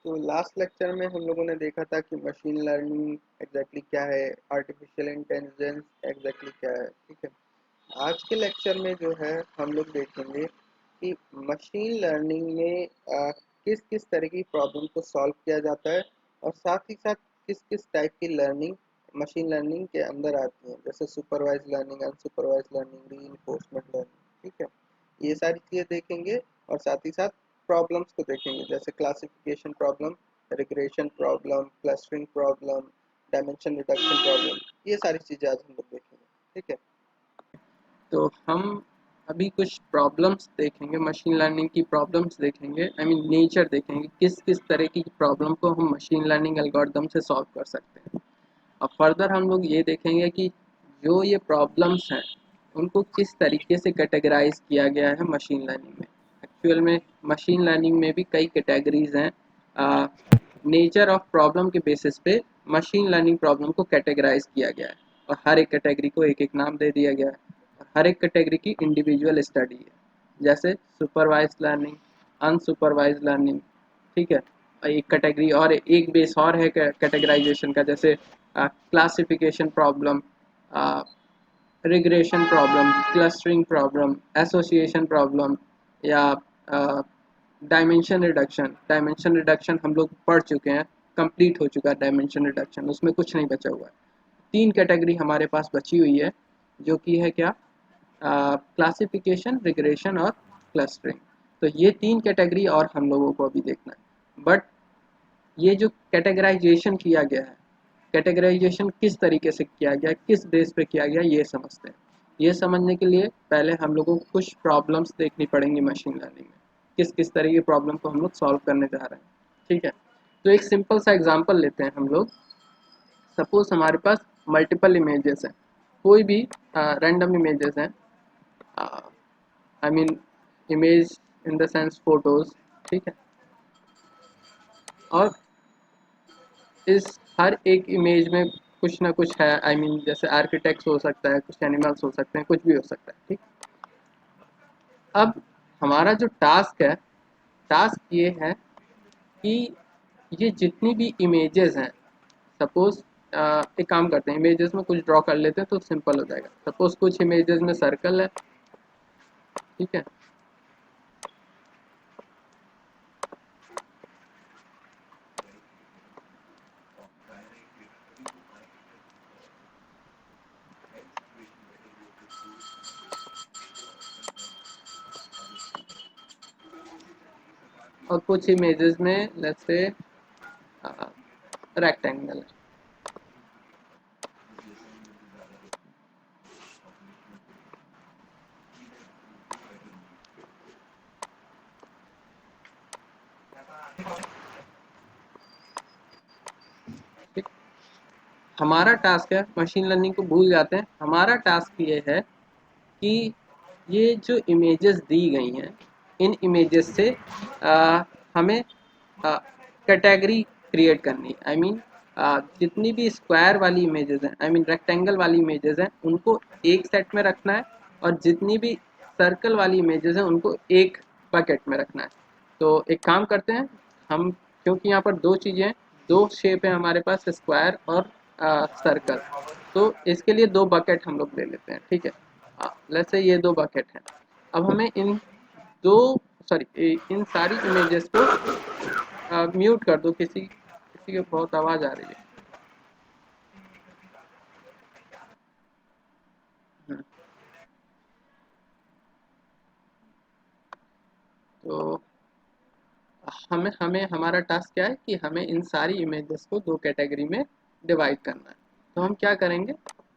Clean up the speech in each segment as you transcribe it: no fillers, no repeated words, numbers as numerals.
तो last lecture में हम लोगों ने देखा था कि मशीन लर्निंग एग्जैक्टली क्या है, आर्टिफिशियल इंटेलिजेंस एग्जैक्टली क्या है। ठीक है, आज के लेक्चर में जो है हम लोग देखेंगे कि मशीन लर्निंग में किस किस तरह की प्रॉब्लम को सॉल्व किया जाता है और साथ ही साथ किस किस टाइप की लर्निंग मशीन लर्निंग के अंदर आती है, जैसे supervise learning, unsupervise learning, reinforcement learning. ठीक है, ये सारी चीज़ें देखेंगे और साथ ही साथ प्रॉब्लम्स को देखेंगे, जैसे classification problem, regression problem, clustering problem, dimension reduction problem. ये सारी चीज़ें आज हम लोग देखेंगे। ठीक है, तो हम अभी कुछ प्रॉब्लम्स देखेंगे, मशीन लर्निंग की प्रॉब्लम्स देखेंगे, आई मीन नेचर देखेंगे, किस किस तरह की प्रॉब्लम को हम मशीन लर्निंग एल्गोरिदम से सॉल्व कर सकते हैं। और फर्दर हम लोग ये देखेंगे कि जो ये प्रॉब्लम्स हैं उनको किस तरीके से कैटेगराइज किया गया है मशीन लर्निंग में। एक्चुअल में मशीन लर्निंग में भी कई कैटेगरीज हैं। नेचर ऑफ प्रॉब्लम के बेसिस पे मशीन लर्निंग प्रॉब्लम को कैटेगराइज किया गया है और हर एक कैटेगरी को एक एक नाम दे दिया गया है और हर एक कैटेगरी की इंडिविजुअल स्टडी है, जैसे सुपरवाइज लर्निंग, अनसुपरवाइज लर्निंग। ठीक है, एक कैटेगरी और एक बेस और है कैटेगराइजेशन का, जैसे classification problem, regression problem, clustering problem, association problem, या डायमेंशन रिडक्शन हम लोग पढ़ चुके हैं, कंप्लीट हो चुका है डायमेंशन रिडक्शन, उसमें कुछ नहीं बचा हुआ है। तीन कैटेगरी हमारे पास बची हुई है, जो कि है क्या, क्लासिफिकेशन, रिग्रेशन और क्लस्टरिंग। तो ये तीन कैटेगरी और हम लोगों को अभी देखना है। बट ये जो कैटेगराइजेशन किया गया है, कैटेगराइजेशन किस तरीके से किया गया, किस बेस पे किया गया, ये समझते हैं। ये समझने के लिए पहले हम लोगों को कुछ प्रॉब्लम्स देखनी पड़ेंगी मशीन लर्निंग में, किस किस तरह की प्रॉब्लम को हम लोग सॉल्व करने जा रहे हैं। ठीक है, तो एक सिंपल सा एग्जांपल लेते हैं हम लोग। सपोज हमारे पास मल्टीपल इमेजेस हैं, कोई भी रैंडम इमेजेस हैं, I mean image in the sense photos. ठीक है, और इस हर एक इमेज में कुछ ना कुछ है, आई मीन जैसे आर्किटेक्ट्स हो सकता है, कुछ एनिमल्स हो सकते हैं, कुछ भी हो सकता है। ठीक, अब हमारा जो टास्क है, टास्क ये है कि ये जितनी भी इमेजेस हैं, सपोज एक काम करते हैं, इमेजेस में कुछ ड्रॉ कर लेते हैं तो सिंपल हो जाएगा। सपोज कुछ इमेजेस में सर्कल है। ठीक है, और कुछ इमेजेस में लेट्स से रेक्टेंगल है। ठीक, हमारा टास्क है, मशीन लर्निंग को भूल जाते हैं, हमारा टास्क ये है कि ये जो इमेजेस दी गई हैं, इन इमेजेस से हमें कैटेगरी क्रिएट करनी है। आई मीन जितनी भी स्क्वायर वाली इमेजेस हैं, आई मीन रेक्टेंगल वाली इमेजेस हैं, उनको एक सेट में रखना है, और जितनी भी सर्कल वाली इमेजेस हैं उनको एक बकेट में रखना है। तो एक काम करते हैं हम, क्योंकि यहाँ पर दो चीज़ें हैं, दो शेप है हमारे पास, स्क्वायर और सर्कल, तो इसके लिए दो बकेट हम लोग ले लेते हैं। ठीक है, लेट्स से ये दो बकेट हैं। अब हमें इन दो, सॉरी, इन सारी इमेजेस को म्यूट कर दो, किसी किसी की बहुत आवाज़ आ रही है। हम्म, तो हमें हमें हमारा टास्क क्या है कि हमें इन सारी इमेजेस को दो कैटेगरी में डिवाइड करना है। तो हम क्या करेंगे,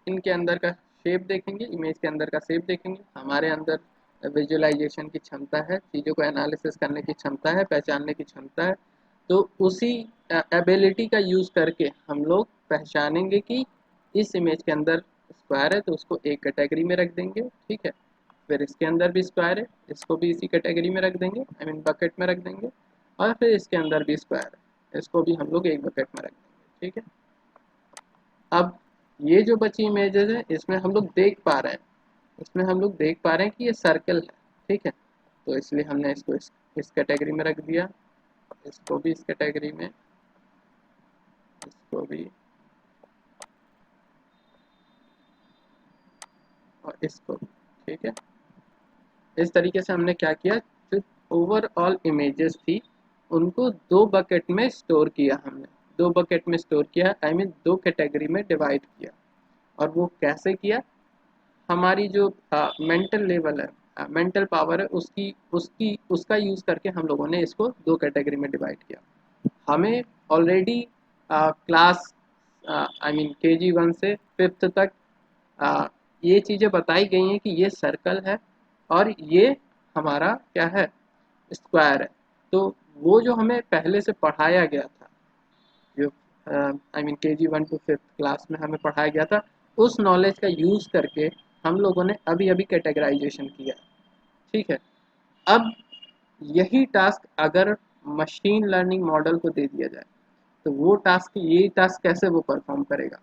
इनके अंदर का शेप देखेंगे, इमेज के अंदर का शेप देखेंगे, हमारे अंदर विजुअलाइजेशन की क्षमता है, चीज़ों को एनालिसिस करने की क्षमता है, पहचानने की क्षमता है। तो उसी एबिलिटी का यूज़ करके हम लोग पहचानेंगे कि इस इमेज के अंदर स्क्वायर है तो उसको एक कैटेगरी में रख देंगे। ठीक है, फिर इसके अंदर भी स्क्वायर है, इसको भी इसी कैटेगरी में रख देंगे, आई मीन बकेट में रख देंगे, और फिर इसके अंदर भी स्क्वायर है, इसको भी हम लोग एक बकेट में रख देंगे। ठीक है, अब ये जो बची इमेजेस है, इसमें हम लोग देख पा रहे हैं, इसमें हम लोग देख पा रहे हैं कि ये सर्कल है। ठीक है, तो इसलिए हमने इसको इस कैटेगरी में रख दिया। इसको भी इस कैटेगरी में, इसको भी, और इसको भी। ठीक है, इस तरीके से हमने क्या किया, जो ओवरऑल इमेजेस थी उनको दो बकेट में स्टोर किया हमने, दो बकेट में स्टोर किया, आई मीन दो कैटेगरी में डिवाइड किया। और वो कैसे किया, हमारी जो मेंटल लेवल है, मेंटल पावर है, उसकी उसकी उसका यूज़ करके हम लोगों ने इसको दो कैटेगरी में डिवाइड किया। हमें already class I mean KG 1 से 5th तक ये चीज़ें बताई गई हैं कि ये सर्कल है और ये हमारा क्या है, स्क्वायर है। तो वो जो हमें पहले से पढ़ाया गया था, जो I mean KG 1 to 5th class में हमें पढ़ाया गया था, उस नॉलेज का यूज़ करके हम लोगों ने अभी अभी कैटेगराइजेशन किया। ठीक है, अब यही टास्क अगर मशीन लर्निंग मॉडल को दे दिया जाए तो वो टास्क, ये टास्क कैसे वो परफॉर्म करेगा।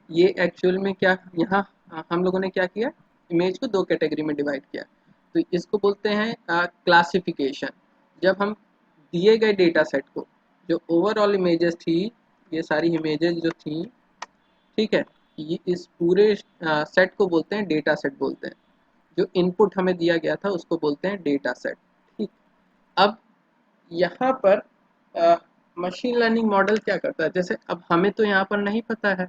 ये एक्चुअल में क्या, यहाँ हम लोगों ने क्या किया, इमेज को दो कैटेगरी में डिवाइड किया। तो इसको बोलते हैं क्लासिफिकेशन। जब हम दिए गए डेटा सेट को, जो ओवरऑल इमेजेस थी, ये सारी इमेजेस जो थी, ठीक है, ये इस पूरे सेट को बोलते हैं डेटा सेट बोलते हैं। जो इनपुट हमें दिया गया था उसको बोलते हैं डेटा सेट। ठीक, अब यहाँ पर मशीन लर्निंग मॉडल क्या करता है, जैसे अब हमें तो यहाँ पर नहीं पता है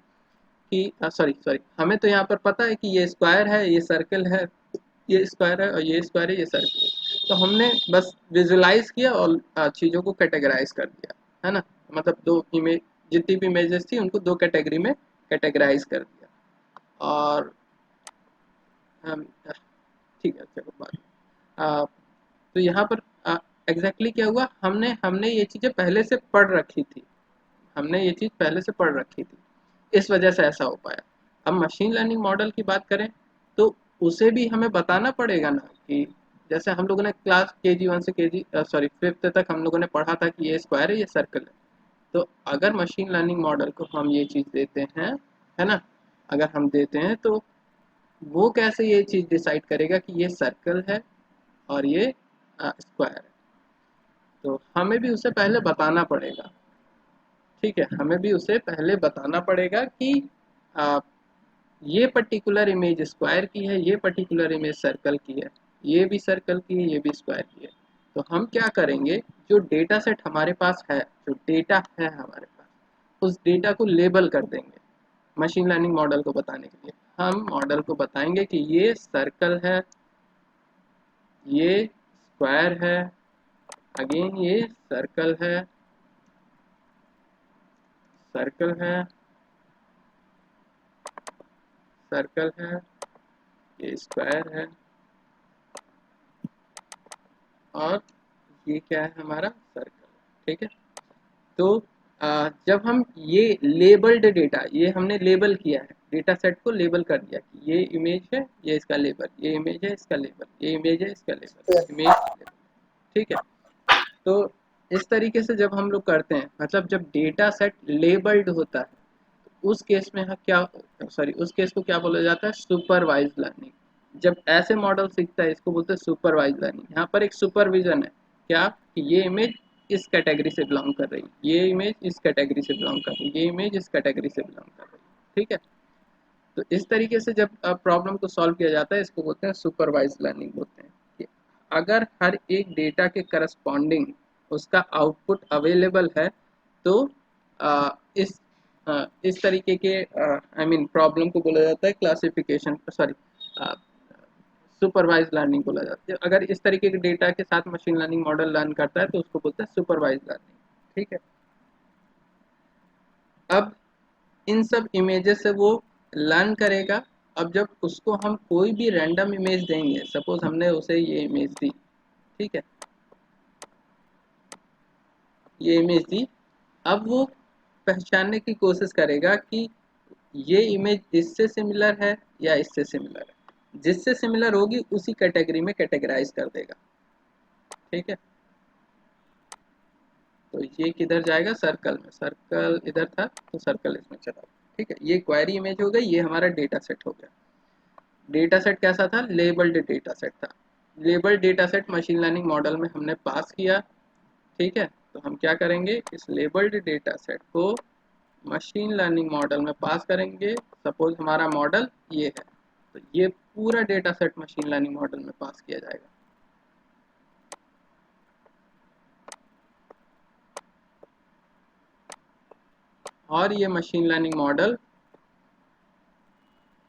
कि सॉरी सॉरी हमें तो यहाँ पर पता है कि ये स्क्वायर है, ये सर्कल है, ये स्क्वायर है और ये स्क्वायर है, ये सर्कल है। तो हमने बस विजुलाइज किया और चीज़ों को कैटेगराइज कर दिया, है ना। मतलब दो इमेज, जितनी भी इमेजेस थी उनको दो कैटेगरी में कैटेगराइज कर दिया। और ठीक है, चलो बात, तो यहाँ पर एग्जैक्टली क्या हुआ, हमने हमने ये चीज़ें पहले से पढ़ रखी थी, हमने ये चीज़ पहले से पढ़ रखी थी, इस वजह से ऐसा हो पाया। अब मशीन लर्निंग मॉडल की बात करें तो उसे भी हमें बताना पड़ेगा ना, कि जैसे हम लोगों ने क्लास KG 1 से KG सॉरी 5th तक हम लोगों ने पढ़ा था कि ये स्क्वायर है, ये सर्कल है। तो अगर मशीन लर्निंग मॉडल को हम ये चीज़ देते हैं, है ना, अगर हम देते हैं तो वो कैसे ये चीज़ डिसाइड करेगा कि ये सर्कल है और ये स्क्वायर है। तो हमें भी उसे पहले बताना पड़ेगा। ठीक है, हमें भी उसे पहले बताना पड़ेगा कि आ, ये पर्टिकुलर इमेज स्क्वायर की है, ये पर्टिकुलर इमेज सर्कल की है, ये भी सर्कल की है, ये भी स्क्वायर की है। तो हम क्या करेंगे, जो डेटा सेट हमारे पास है, जो डेटा है हमारे पास, उस डेटा को लेबल कर देंगे मशीन लर्निंग मॉडल को बताने के लिए। हम मॉडल को बताएंगे कि ये सर्कल है, ये स्क्वायर है, अगेन ये सर्कल है, सर्कल है, सर्कल है, ये स्क्वायर है, और ये क्या है, हमारा सर्कल। ठीक है, तो जब हम ये लेबल्ड डेटा, ये हमने लेबल किया है, डेटा सेट को लेबल कर दिया कि ये इमेज है, ये इसका लेबल, ये इमेज है, इसका लेबल, ये इमेज है, इसका लेबल, इमेज लेबल। ठीक है, तो इस तरीके से जब हम लोग करते हैं, मतलब जब डेटा सेट लेबल्ड होता है, उस केस में क्या, सॉरी उस केस को क्या बोला जाता है, सुपरवाइज लर्निंग। जब ऐसे मॉडल सीखता है इसको बोलते हैं सुपरवाइज लर्निंग। यहाँ पर एक सुपरविजन है, क्या कि ये इमेज इस कैटेगरी से बिलोंग कर रही है, ये इमेज इस कैटेगरी से बिलोंग कर रही है, ये इमेज इस कैटेगरी से बिलोंग कर रही है। ठीक है, तो इस तरीके से जब प्रॉब्लम को सॉल्व किया जाता है, इसको बोलते हैं सुपरवाइज लर्निंग बोलते हैं। कि अगर हर एक डेटा के करस्पॉन्डिंग उसका आउटपुट अवेलेबल है, तो आ, इस इस तरीके के आई मीन प्रॉब्लम को बोला जाता है क्लासिफिकेशन, सॉरी सुपरवाइज लर्निंग बोला जाता है। अगर इस तरीके के डेटा के साथ मशीन लर्निंग मॉडल लर्न करता है तो उसको बोलते हैं सुपरवाइज लर्निंग। ठीक है, अब इन सब इमेजेस से वो लर्न करेगा। अब जब उसको हम कोई भी रैंडम इमेज देंगे, सपोज हमने उसे ये इमेज दी, ठीक है, ये इमेज दी, अब वो पहचानने की कोशिश करेगा कि ये इमेज इससे सिमिलर है या इससे सिमिलर है। जिससे सिमिलर होगी उसी कैटेगरी में कैटेगराइज कर देगा। ठीक है, तो ये किधर जाएगा, सर्कल में, सर्कल इधर था तो सर्कल इसमें चला। ठीक है, ये क्वेरी इमेज हो गई, ये हमारा डेटा सेट हो गया। डेटा सेट कैसा था, लेबल्ड डेटा सेट था। Labelled data set machine learning model में हमने पास किया। ठीक है, तो हम क्या करेंगे, इस लेबल्ड डेटा सेट को मशीन लर्निंग मॉडल में पास करेंगे। सपोज हमारा मॉडल ये है, तो ये पूरा data set machine learning model में पास किया जाएगा। और ये मशीन लर्निंग मॉडल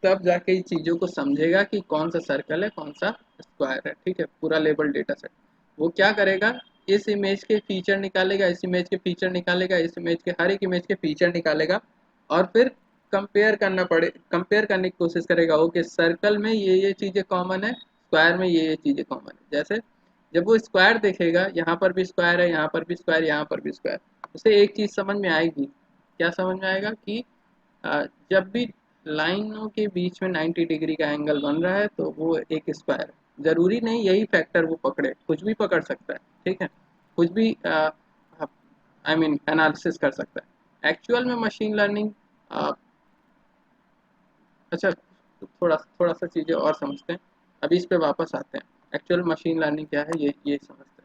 तब जाके ये चीज़ों को समझेगा कि कौन सा सर्कल है कौन सा स्क्वायर है। ठीक है, पूरा लेबल डेटा सेट वो क्या करेगा, इस इमेज के फीचर निकालेगा, इस इमेज के फीचर निकालेगा, इस इमेज के हर एक इमेज के फीचर निकालेगा, और फिर कंपेयर करने की कोशिश करेगा। ओके, सर्कल में ये चीज़ें कॉमन है, स्क्वायर में ये चीज़ें कॉमन है। जैसे जब वो स्क्वायर देखेगा, यहाँ पर भी स्क्वायर है, यहाँ पर भी स्क्वायर, यहाँ पर भी स्क्वायर, उसे एक चीज़ समझ में आएगी। क्या समझ में आएगा कि जब भी लाइनों के बीच में 90 डिग्री का एंगल बन रहा है तो वो एक स्क्वायर है। जरूरी नहीं यही फैक्टर वो पकड़े, कुछ भी पकड़ सकता है। ठीक है, कुछ भी आई मीन एनालिसिस कर सकता है। एक्चुअल में मशीन लर्निंग, अच्छा, तो थोड़ा सा चीज़ें और समझते हैं, अभी इस पे वापस आते हैं। एक्चुअल मशीन लर्निंग क्या है ये समझते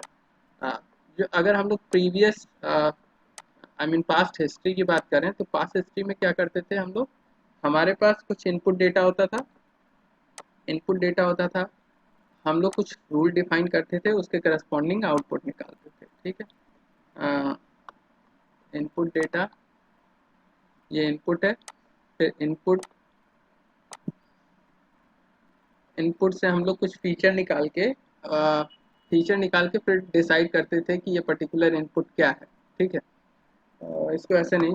हैं। जो अगर हम लोग previous I mean past history की बात करें, तो पास्ट हिस्ट्री में क्या करते थे हम लोग, हमारे पास कुछ इनपुट डेटा होता था। इनपुट डेटा होता था, हम लोग कुछ रूल डिफाइन करते थे, उसके करस्पॉन्डिंग आउटपुट निकालते थे। ठीक है, इनपुट डेटा, ये इनपुट है। फिर इनपुट से हम लोग कुछ फीचर निकाल के फिर डिसाइड करते थे कि ये पर्टिकुलर इनपुट क्या है। ठीक है, इसको ऐसे नहीं,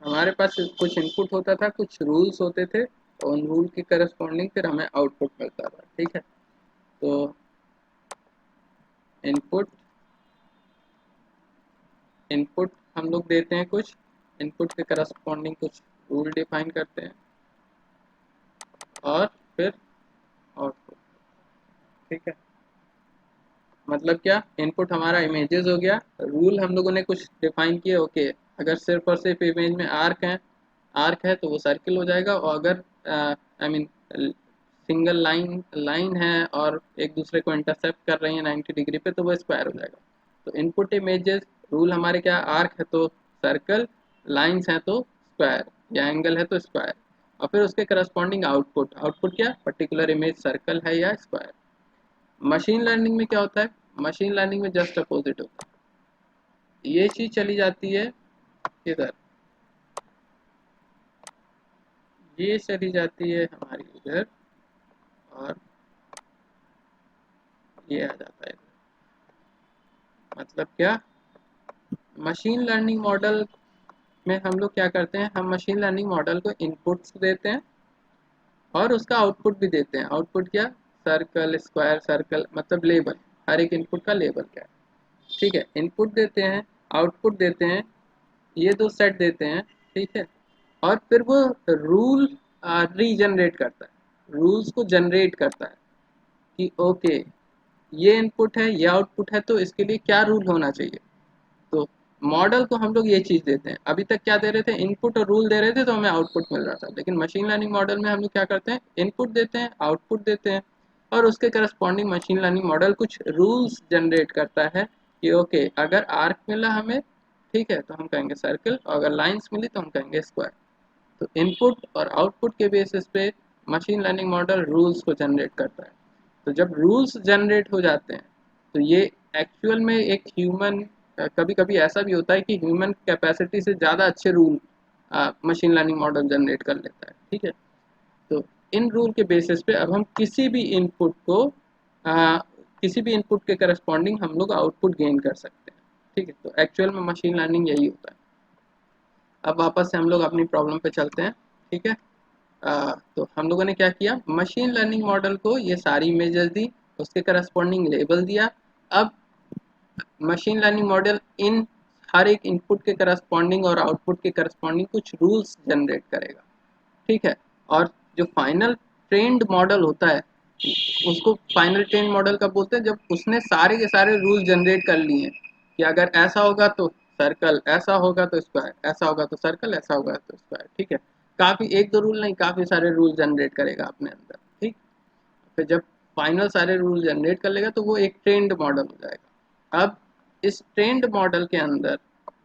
हमारे पास कुछ इनपुट होता था, कुछ रूल्स होते थे, और उन रूल के करस्पॉन्डिंग फिर हमें आउटपुट मिलता था। ठीक है, तो इनपुट इनपुट हम लोग देते हैं कुछ, इनपुट के करस्पॉन्डिंग कुछ रूल डिफाइन करते हैं, और फिर आउटपुट। ठीक है, मतलब क्या, इनपुट हमारा इमेजेस हो गया, रूल हम लोगों ने कुछ डिफाइन किए। ओके, अगर सिर्फ और सिर्फ इमेज में आर्क है तो वो सर्किल हो जाएगा, और अगर आई मीन सिंगल लाइन है और एक दूसरे को इंटरसेप्ट कर रही है 90 डिग्री पे, तो वो स्क्वायर हो जाएगा। तो इनपुट इमेजेस रूल हमारे क्या, आर्क है तो सर्कल, लाइंस है तो स्क्वायर, या एंगल है तो स्क्वायर, और फिर उसके करस्पॉन्डिंग आउटपुट क्या, पर्टिकुलर इमेज सर्कल है या स्क्वायर। मशीन लर्निंग में क्या होता है, मशीन लर्निंग में जस्ट अपोजिट होता है। ये चीज चली जाती है इधर, ये चली जाती है हमारी इधर, और ये आ जाता है इधर। मतलब क्या, मशीन लर्निंग मॉडल में हम लोग क्या करते हैं, हम मशीन लर्निंग मॉडल को इनपुट्स देते हैं और उसका आउटपुट भी देते हैं। आउटपुट क्या, सर्कल, स्क्वायर, सर्कल, मतलब लेबल, हर एक इनपुट का लेबल क्या है। ठीक है, इनपुट देते हैं, आउटपुट देते हैं, ये दो सेट देते हैं। ठीक है, और फिर वो रूल रीजनरेट करता है, रूल्स को जनरेट करता है कि ओके, ये इनपुट है, ये आउटपुट है, तो इसके लिए क्या रूल होना चाहिए। तो मॉडल को हम लोग ये चीज़ देते हैं। अभी तक क्या दे रहे थे, इनपुट और रूल दे रहे थे तो हमें आउटपुट मिल रहा था। लेकिन मशीन लर्निंग मॉडल में हम लोग क्या करते हैं, इनपुट देते हैं, आउटपुट देते हैं, और उसके करस्पॉन्डिंग मशीन लर्निंग मॉडल कुछ रूल्स जनरेट करता है कि ओके, अगर आर्क मिला हमें, ठीक है, तो हम कहेंगे सर्कल, और अगर लाइंस मिली तो हम कहेंगे स्क्वायर। तो इनपुट और आउटपुट के बेसिस पे मशीन लर्निंग मॉडल रूल्स को जनरेट करता है। तो जब रूल्स जनरेट हो जाते हैं, तो ये एक्चुअल में एक ह्यूमन, कभी कभी ऐसा भी होता है कि ह्यूमन कैपेसिटी से ज़्यादा अच्छे rule machine learning model generate कर लेता है। ठीक है, तो इन रूल के बेसिस पे अब हम किसी भी इनपुट के करस्पॉन्डिंग हम लोग आउटपुट गेन कर सकते हैं। ठीक है, तो एक्चुअल में मशीन लर्निंग यही होता है। अब वापस से हम लोग अपनी प्रॉब्लम पे चलते हैं। ठीक है, तो हम लोगों ने क्या किया, मशीन लर्निंग मॉडल को ये सारी इमेजेस दी, उसके करस्पॉन्डिंग लेबल दिया। अब मशीन लर्निंग मॉडल इन हर एक इनपुट के करस्पॉन्डिंग और आउटपुट के करस्पॉन्डिंग कुछ रूल्स जनरेट करेगा। ठीक है, और जो फाइनल ट्रेंड मॉडल होता है, उसको फाइनल ट्रेंड मॉडल कब बोलते हैं, जब उसने सारे के सारे रूल जनरेट कर लिए हैं कि अगर ऐसा होगा तो सर्कल ऐसा होगा तो स्क्वायर, ऐसा होगा तो सर्कल, ऐसा होगा तो स्क्वायर, ठीक है। काफ़ी एक दो रूल नहीं, काफ़ी सारे रूल जनरेट करेगा अपने अंदर, ठीक। फिर जब फाइनल सारे रूल जनरेट कर लेगा तो वो एक ट्रेंड मॉडल हो जाएगा। अब इस ट्रेंड मॉडल के अंदर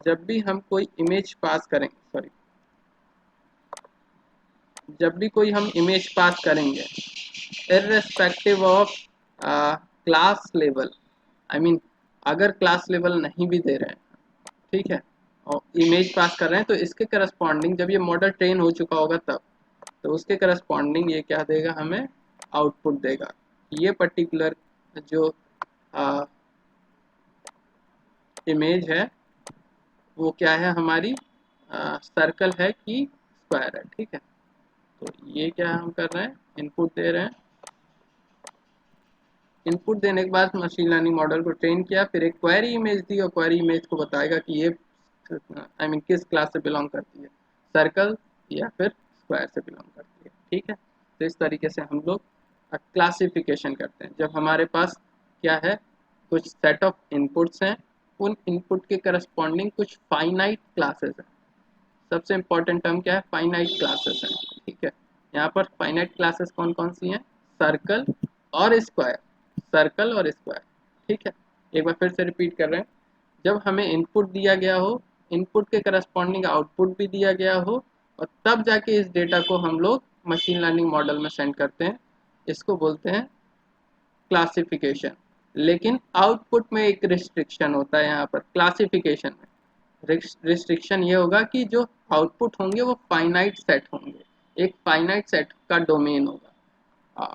जब भी हम कोई इमेज पास करेंगे, सॉरी, जब भी कोई हम इमेज पास करेंगे, irrespective of class level, I mean अगर क्लास लेवल नहीं भी दे रहे हैं, ठीक है, और इमेज पास कर रहे हैं, तो इसके करस्पॉन्डिंग जब ये मॉडल ट्रेन हो चुका होगा तब, तो उसके करस्पॉन्डिंग ये क्या देगा, हमें आउटपुट देगा। ये पर्टिकुलर जो इमेज है वो क्या है हमारी, सर्कल है कि स्क्वायर है, ठीक है। तो ये क्या हम कर रहे हैं, इनपुट दे रहे हैं। इनपुट देने के बाद मशीन लर्निंग मॉडल को ट्रेन किया, फिर एक क्वेरी इमेज दी और क्वेरी इमेज को बताएगा कि ये आई मीन किस क्लास से बिलोंग करती है, सर्कल या फिर स्क्वायर से बिलोंग करती है, ठीक है। तो इस तरीके से हम लोग क्लासिफिकेशन करते हैं। जब हमारे पास क्या है, कुछ सेट ऑफ इनपुट्स हैं, उन इनपुट के करस्पॉन्डिंग कुछ फाइनाइट क्लासेस हैं। सबसे इंपॉर्टेंट टर्म क्या है, फाइनाइट क्लासेस हैं, ठीक है। यहाँ पर फाइनाइट क्लासेस कौन कौन सी हैं, सर्कल और स्क्वायर, सर्कल और स्क्वायर, ठीक है। एक बार फिर से रिपीट कर रहे हैं, जब हमें इनपुट दिया गया हो, इनपुट के करस्पॉन्डिंग आउटपुट भी दिया गया हो, और तब जाके इस डेटा को हम लोग मशीन लर्निंग मॉडल में सेंड करते हैं, इसको बोलते हैं क्लासिफिकेशन। लेकिन आउटपुट में एक रिस्ट्रिक्शन होता है, यहाँ पर क्लासिफिकेशन में रिस्ट्रिक्शन ये होगा कि जो आउटपुट होंगे वो फाइनाइट सेट होंगे, एक फाइनाइट सेट का डोमेन होगा।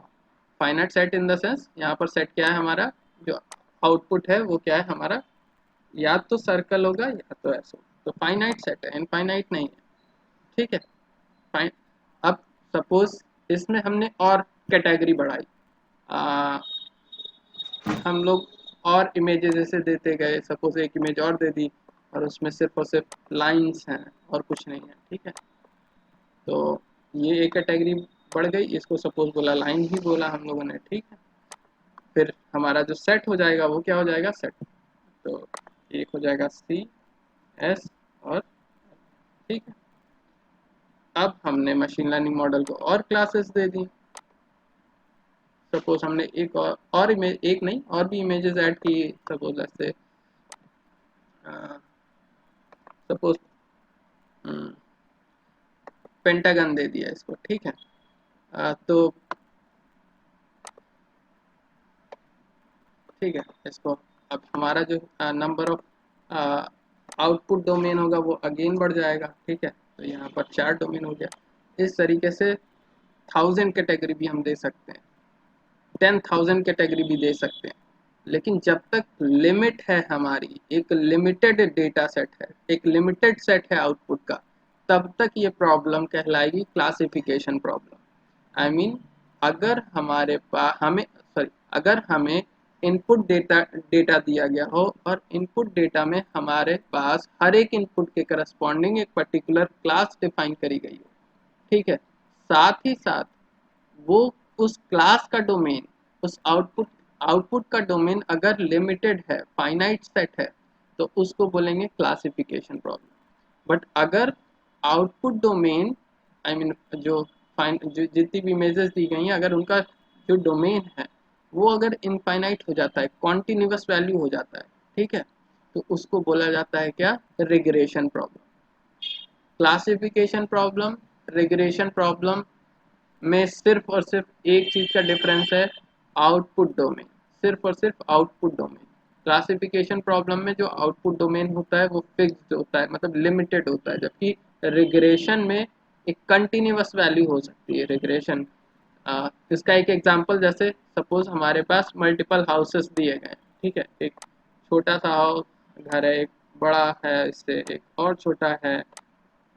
Finite set in the sense, यहाँ पर सेट क्या है हमारा, जो आउटपुट है वो क्या है हमारा, या तो सर्कल होगा या तो ऐसा, तो फाइनाइट सेट है, इनफाइनाइट नहीं है, ठीक है। फाइन, अब सपोज इसमें हमने और कैटेगरी बढ़ाई, हम लोग और इमेजेस ऐसे देते गए, सपोज एक इमेज और दे दी और उसमें सिर्फ और सिर्फ लाइंस हैं और कुछ नहीं है, ठीक है। तो ये एक कैटेगरी बढ़ गई, इसको सपोज बोला लाइन ही बोला हम लोगों ने, ठीक है। फिर हमारा जो सेट हो जाएगा वो क्या हो जाएगा, सेट। तो एक हो जाएगा सी एस और, ठीक है। अब हमने मशीन लर्निंग मॉडल को और क्लासेस दे दी, सपोज हमने एक और इमेज, एक नहीं और भी इमेजेस ऐड की, सपोज ऐसे सपोज पेंटागन दे दिया इसको, ठीक है। तो ठीक है, इसको अब हमारा जो नंबर ऑफ आउटपुट डोमेन होगा वो अगेन बढ़ जाएगा, ठीक है। तो यहाँ पर 4 डोमेन हो गया। इस तरीके से 1000 कैटेगरी भी हम दे सकते हैं, 10,000 कैटेगरी भी दे सकते हैं। लेकिन जब तक लिमिट है हमारी, एक लिमिटेड डेटा सेट है, एक लिमिटेड सेट है आउटपुट का, तब तक ये प्रॉब्लम कहलाएगी क्लासिफिकेशन प्रॉब्लम। आई मीन अगर हमारे पास हमें सॉरी अगर हमें इनपुट डेटा डेटा दिया गया हो और इनपुट डेटा में हमारे पास हर एक इनपुट के करस्पॉन्डिंग एक पर्टिकुलर क्लास डिफाइन करी गई हो, ठीक है। साथ ही साथ वो उस क्लास का डोमेन, उस आउटपुट आउटपुट का डोमेन अगर लिमिटेड है, फाइनाइट सेट है, तो उसको बोलेंगे क्लासिफिकेशन प्रॉब्लम। बट अगर आउटपुट डोमेन, आई मीन जो फाइन जो जितनी भी इमेजेस दी गई हैं, अगर उनका जो डोमेन है वो अगर इनफाइनाइट हो जाता है, कॉन्टिन्यूस वैल्यू हो जाता है, ठीक है, तो उसको बोला जाता है क्या, regression problem. Classification problem, regression problem में सिर्फ और सिर्फ एक चीज़ का डिफरेंस है, आउटपुट डोमेन, सिर्फ और सिर्फ आउटपुट डोमेन। क्लासिफिकेशन प्रॉब्लम में जो आउटपुट डोमेन होता है वो फिक्स्ड होता है, मतलब लिमिटेड होता है, जबकि रिग्रेशन में एक कंटिन्यूअस वैल्यू हो सकती है रिग्रेशन। इसका एक एग्जांपल, जैसे सपोज हमारे पास मल्टीपल हाउसेस दिए गए, ठीक है, एक छोटा सा हाउस घर है, एक बड़ा है, इससे एक और छोटा है,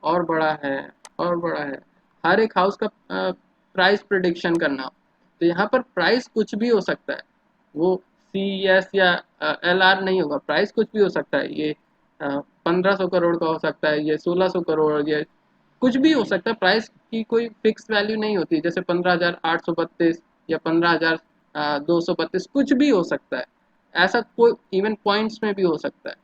और बड़ा है, और बड़ा है, हर एक हाउस का प्राइस प्रिडिक्शन करना हो, तो यहाँ पर प्राइस कुछ भी हो सकता है, वो सी एस या एल आर नहीं होगा, प्राइस कुछ भी हो सकता है, ये 1500 करोड़ का हो सकता है, ये 1600 करोड़, ये कुछ भी हो सकता है, प्राइस की कोई फिक्स वैल्यू नहीं होती, जैसे 15,832 या 15,232, कुछ भी हो सकता है, ऐसा कोई इवन पॉइंट्स में भी हो सकता है।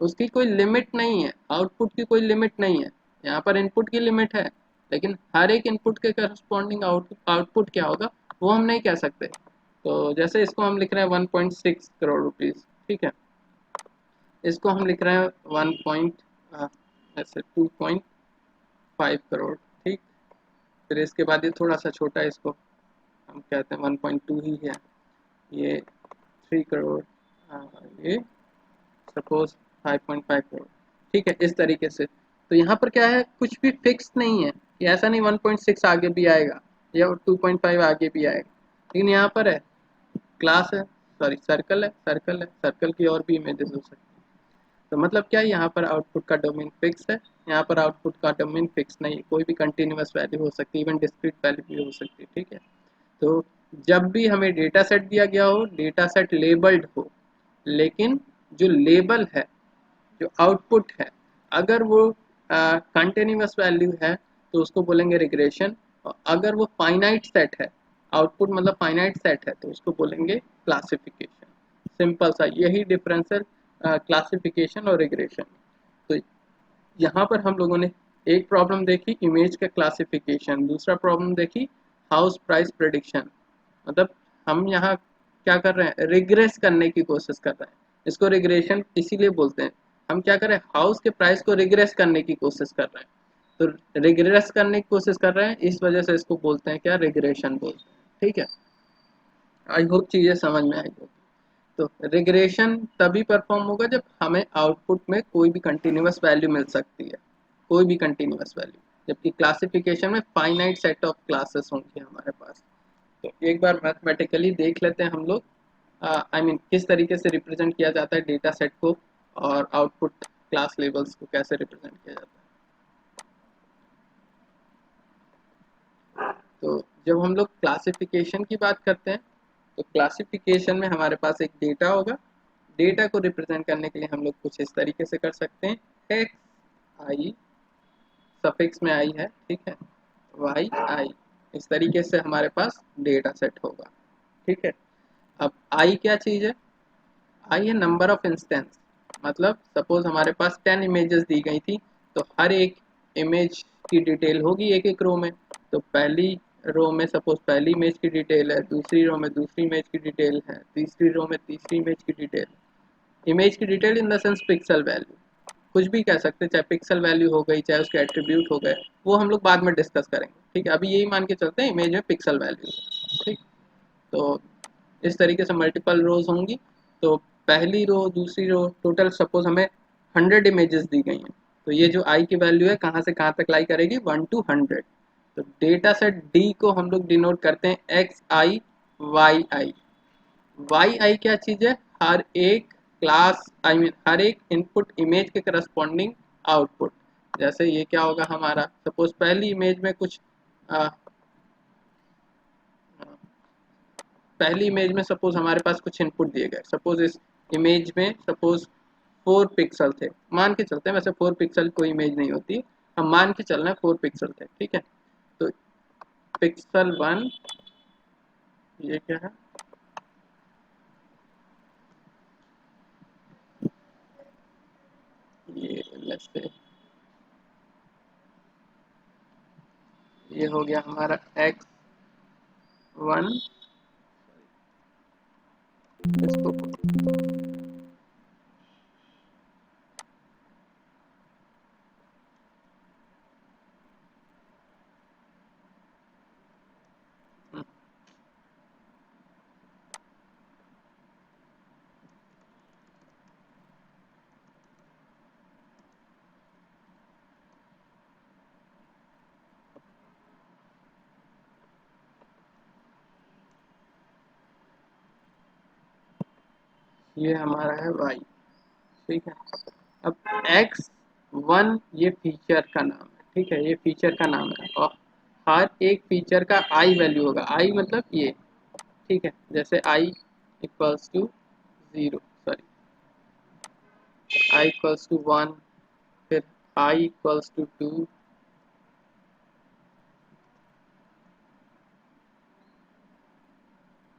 उसकी कोई लिमिट नहीं है, आउटपुट की कोई लिमिट नहीं है। यहाँ पर इनपुट की लिमिट है, लेकिन हर एक इनपुट के करस्पॉन्डिंग आउटपुट क्या होगा वो हम नहीं कह सकते। तो जैसे इसको हम लिख रहे हैं 1.6 करोड़ रुपीज़, ठीक है, इसको हम लिख रहे हैं 1 पॉइंट ऐसे 2.5 करोड़, ठीक। फिर इसके बाद ये थोड़ा सा छोटा है, इसको हम कहते हैं 1.2 ही है, ये 3 करोड़, ये सपोज 5.5 करोड़, ठीक है, इस तरीके से। तो यहाँ पर क्या है, कुछ भी फिक्स नहीं है कि ऐसा नहीं 1.6 आगे भी आएगा या 2.5 आगे भी आएगा, लेकिन यहाँ पर है क्लास है, सॉरी सर्कल है, सर्कल है, सर्कल की और भी इमेजेस हो सकती है। तो मतलब क्या है, यहाँ पर आउटपुट का डोमेन फिक्स है, यहाँ पर आउटपुट का डोमेन फिक्स नहीं है, कोई भी कंटिन्यूस वैल्यू हो सकती है, इवन डिस्क्रीट वैल्यू भी हो सकती है, ठीक है। तो जब भी हमें डेटा सेट दिया गया हो, डेटा सेट लेबल्ड हो, लेकिन जो लेबल है, जो आउटपुट है, अगर वो कंटिन्यूस वैल्यू है तो उसको बोलेंगे रिग्रेशन, और अगर वो फाइनाइट सेट है, आउटपुट मतलब फाइनाइट सेट है, तो उसको बोलेंगे क्लासिफिकेशन। सिंपल सा यही डिफरेंस है क्लासिफिकेशन और रिग्रेशन। तो यहाँ पर हम लोगों ने एक प्रॉब्लम देखी इमेज का क्लासिफिकेशन, दूसरा प्रॉब्लम देखी हाउस प्राइस प्रेडिक्शन। मतलब हम यहाँ क्या कर रहे हैं, रिग्रेस करने की कोशिश कर रहे हैं, इसको रिग्रेशन इसीलिए बोलते हैं। हम क्या कर रहे हैं, हाउस के प्राइस को रिग्रेस करने की कोशिश कर रहे हैं, तो रिग्रेस करने की कोशिश कर रहे हैं, इस वजह से इसको बोलते हैं क्या, रिग्रेशन बोलते हैं, ठीक है। आई होप चीज़ें समझ में आई होगी। तो रिग्रेशन तभी परफॉर्म होगा जब हमें आउटपुट में कोई भी कंटिन्यूस वैल्यू मिल सकती है, कोई भी कंटिन्यूस वैल्यू, जबकि क्लासिफिकेशन में फाइनाइट सेट ऑफ क्लासेस होंगे हमारे पास। तो एक बार मैथमेटिकली देख लेते हैं हम लोग, आई मीन किस तरीके से रिप्रेजेंट किया जाता है डेटा सेट को, और आउटपुट क्लास लेवल्स को कैसे रिप्रेजेंट किया जाता है। तो जब हम लोग क्लासिफिकेशन की बात करते हैं, तो क्लासिफिकेशन में हमारे पास एक डेटा होगा, डेटा को रिप्रेजेंट करने के लिए हम लोग कुछ इस तरीके से कर सकते हैं, एक्स आई, सफिक्स में आई है, ठीक है, वाई आई, इस तरीके से हमारे पास डेटा सेट होगा, ठीक है। अब आई क्या चीज़ है, आई है नंबर ऑफ इंस्टेंस। मतलब सपोज हमारे पास 10 इमेजेस दी गई थी, तो हर एक इमेज की डिटेल होगी एक एक रो में। तो पहली रो में सपोज पहली इमेज की डिटेल है, दूसरी रो में दूसरी इमेज की डिटेल है, तीसरी रो में तीसरी इमेज की डिटेल। इमेज की detail in the sense pixel value, कुछ भी कह सकते हैं, चाहे पिक्सल वैल्यू हो गई, चाहे उसके एट्रीब्यूट हो गए, वो हम लोग बाद में डिस्कस करेंगे, ठीक है। अभी यही मान के चलते हैं इमेज में पिक्सल वैल्यू, ठीक। तो इस तरीके से मल्टीपल रोज होंगी। तो पहली रो दूसरी रो टोटल सपोज हमें 100 इमेजेस दी गई हैं, तो ये जो आई की वैल्यू है कहाँ से कहाँ तक लाई करेगी, 1 to 100। तो डेटा सेट डी को हम लोग डिनोट करते हैं एक्स आई वाई आई। वाई आई क्या चीज़ है, हर एक क्लास आई मीन हर एक इनपुट इमेज के करस्पॉन्डिंग आउटपुट। जैसे ये क्या होगा हमारा, सपोज पहली इमेज में कुछ आ, पहली इमेज में सपोज हमारे पास कुछ इनपुट दिए गए, सपोज इस इमेज में सपोज 4 पिक्सल थे, मान के चलते हैं, वैसे 4 पिक्सल कोई इमेज नहीं होती, हम मान के चल रहे हैं 4 पिक्सल थे, ठीक है। तो पिक्सल 1, ये क्या है, ये लेट्स से ये हो गया हमारा x1, इसको ये हमारा है y, ठीक है। अब x1 ये फीचर का नाम है, ठीक है, ये फीचर का नाम है, और हर एक फीचर का आई वैल्यू होगा, आई मतलब ये, ठीक है। जैसे I equals to 0, sorry I equals to 1, फिर I equals to 2,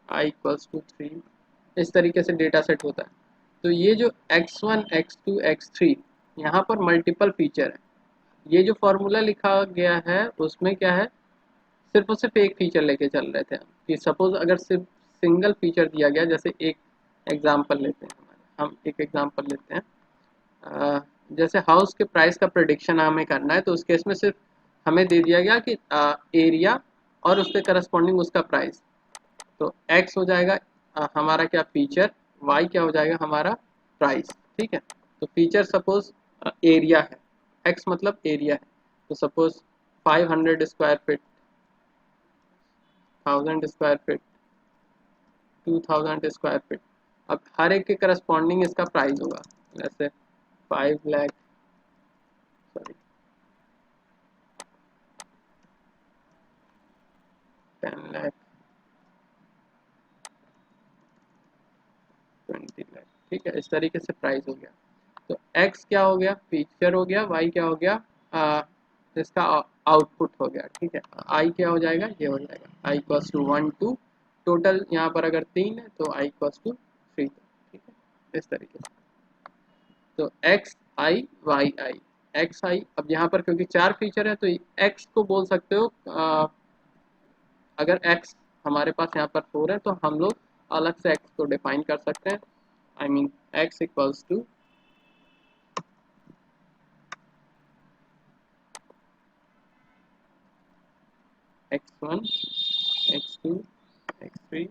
I equals to 3, इस तरीके से डेटा सेट होता है। तो ये जो x1 x2 x3 यहाँ पर मल्टीपल फीचर है। ये जो फॉर्मूला लिखा गया है उसमें क्या है, सिर्फ और सिर्फ एक फीचर लेके चल रहे थे हम कि सपोज अगर सिर्फ सिंगल फीचर दिया गया, जैसे एक एग्जांपल लेते हैं, हम एक एग्जांपल लेते हैं, जैसे हाउस के प्राइस का प्रेडिक्शन हमें करना है, तो उस केस में सिर्फ हमें दे दिया गया कि एरिया और उसके करस्पॉन्डिंग उसका प्राइस। तो x हो जाएगा हमारा क्या फीचर, y क्या हो जाएगा हमारा प्राइस। ठीक है, तो फीचर सपोज एरिया है, x मतलब एरिया है, तो suppose 500 square feet, 1000 square feet, 2000 square feet. अब हर एक के करस्पॉन्डिंग इसका प्राइस होगा, जैसे 5 लाख, सॉरी 10 लाख, 20 लाख। ठीक है, इस तरीके से प्राइस हो गया। तो x क्या हो गया, फीचर हो गया, y क्या हो गया, इसका आउटपुट हो गया। ठीक है, i क्या हो जाएगा, ये हो जाएगा i इक्वल्स टू 1 2, टोटल यहाँ पर अगर 3 है तो i इक्वल्स टू 3। ठीक है, इस तरीके से। तो एक्स आई वाई आई, एक्स आई, अब यहाँ पर क्योंकि चार फीचर है तो एक्स को बोल सकते हो, अगर एक्स हमारे पास यहाँ पर 4 है तो हम लोग अलग से एक्स को डिफाइन कर सकते हैं। I mean X equals to x1 x2 x3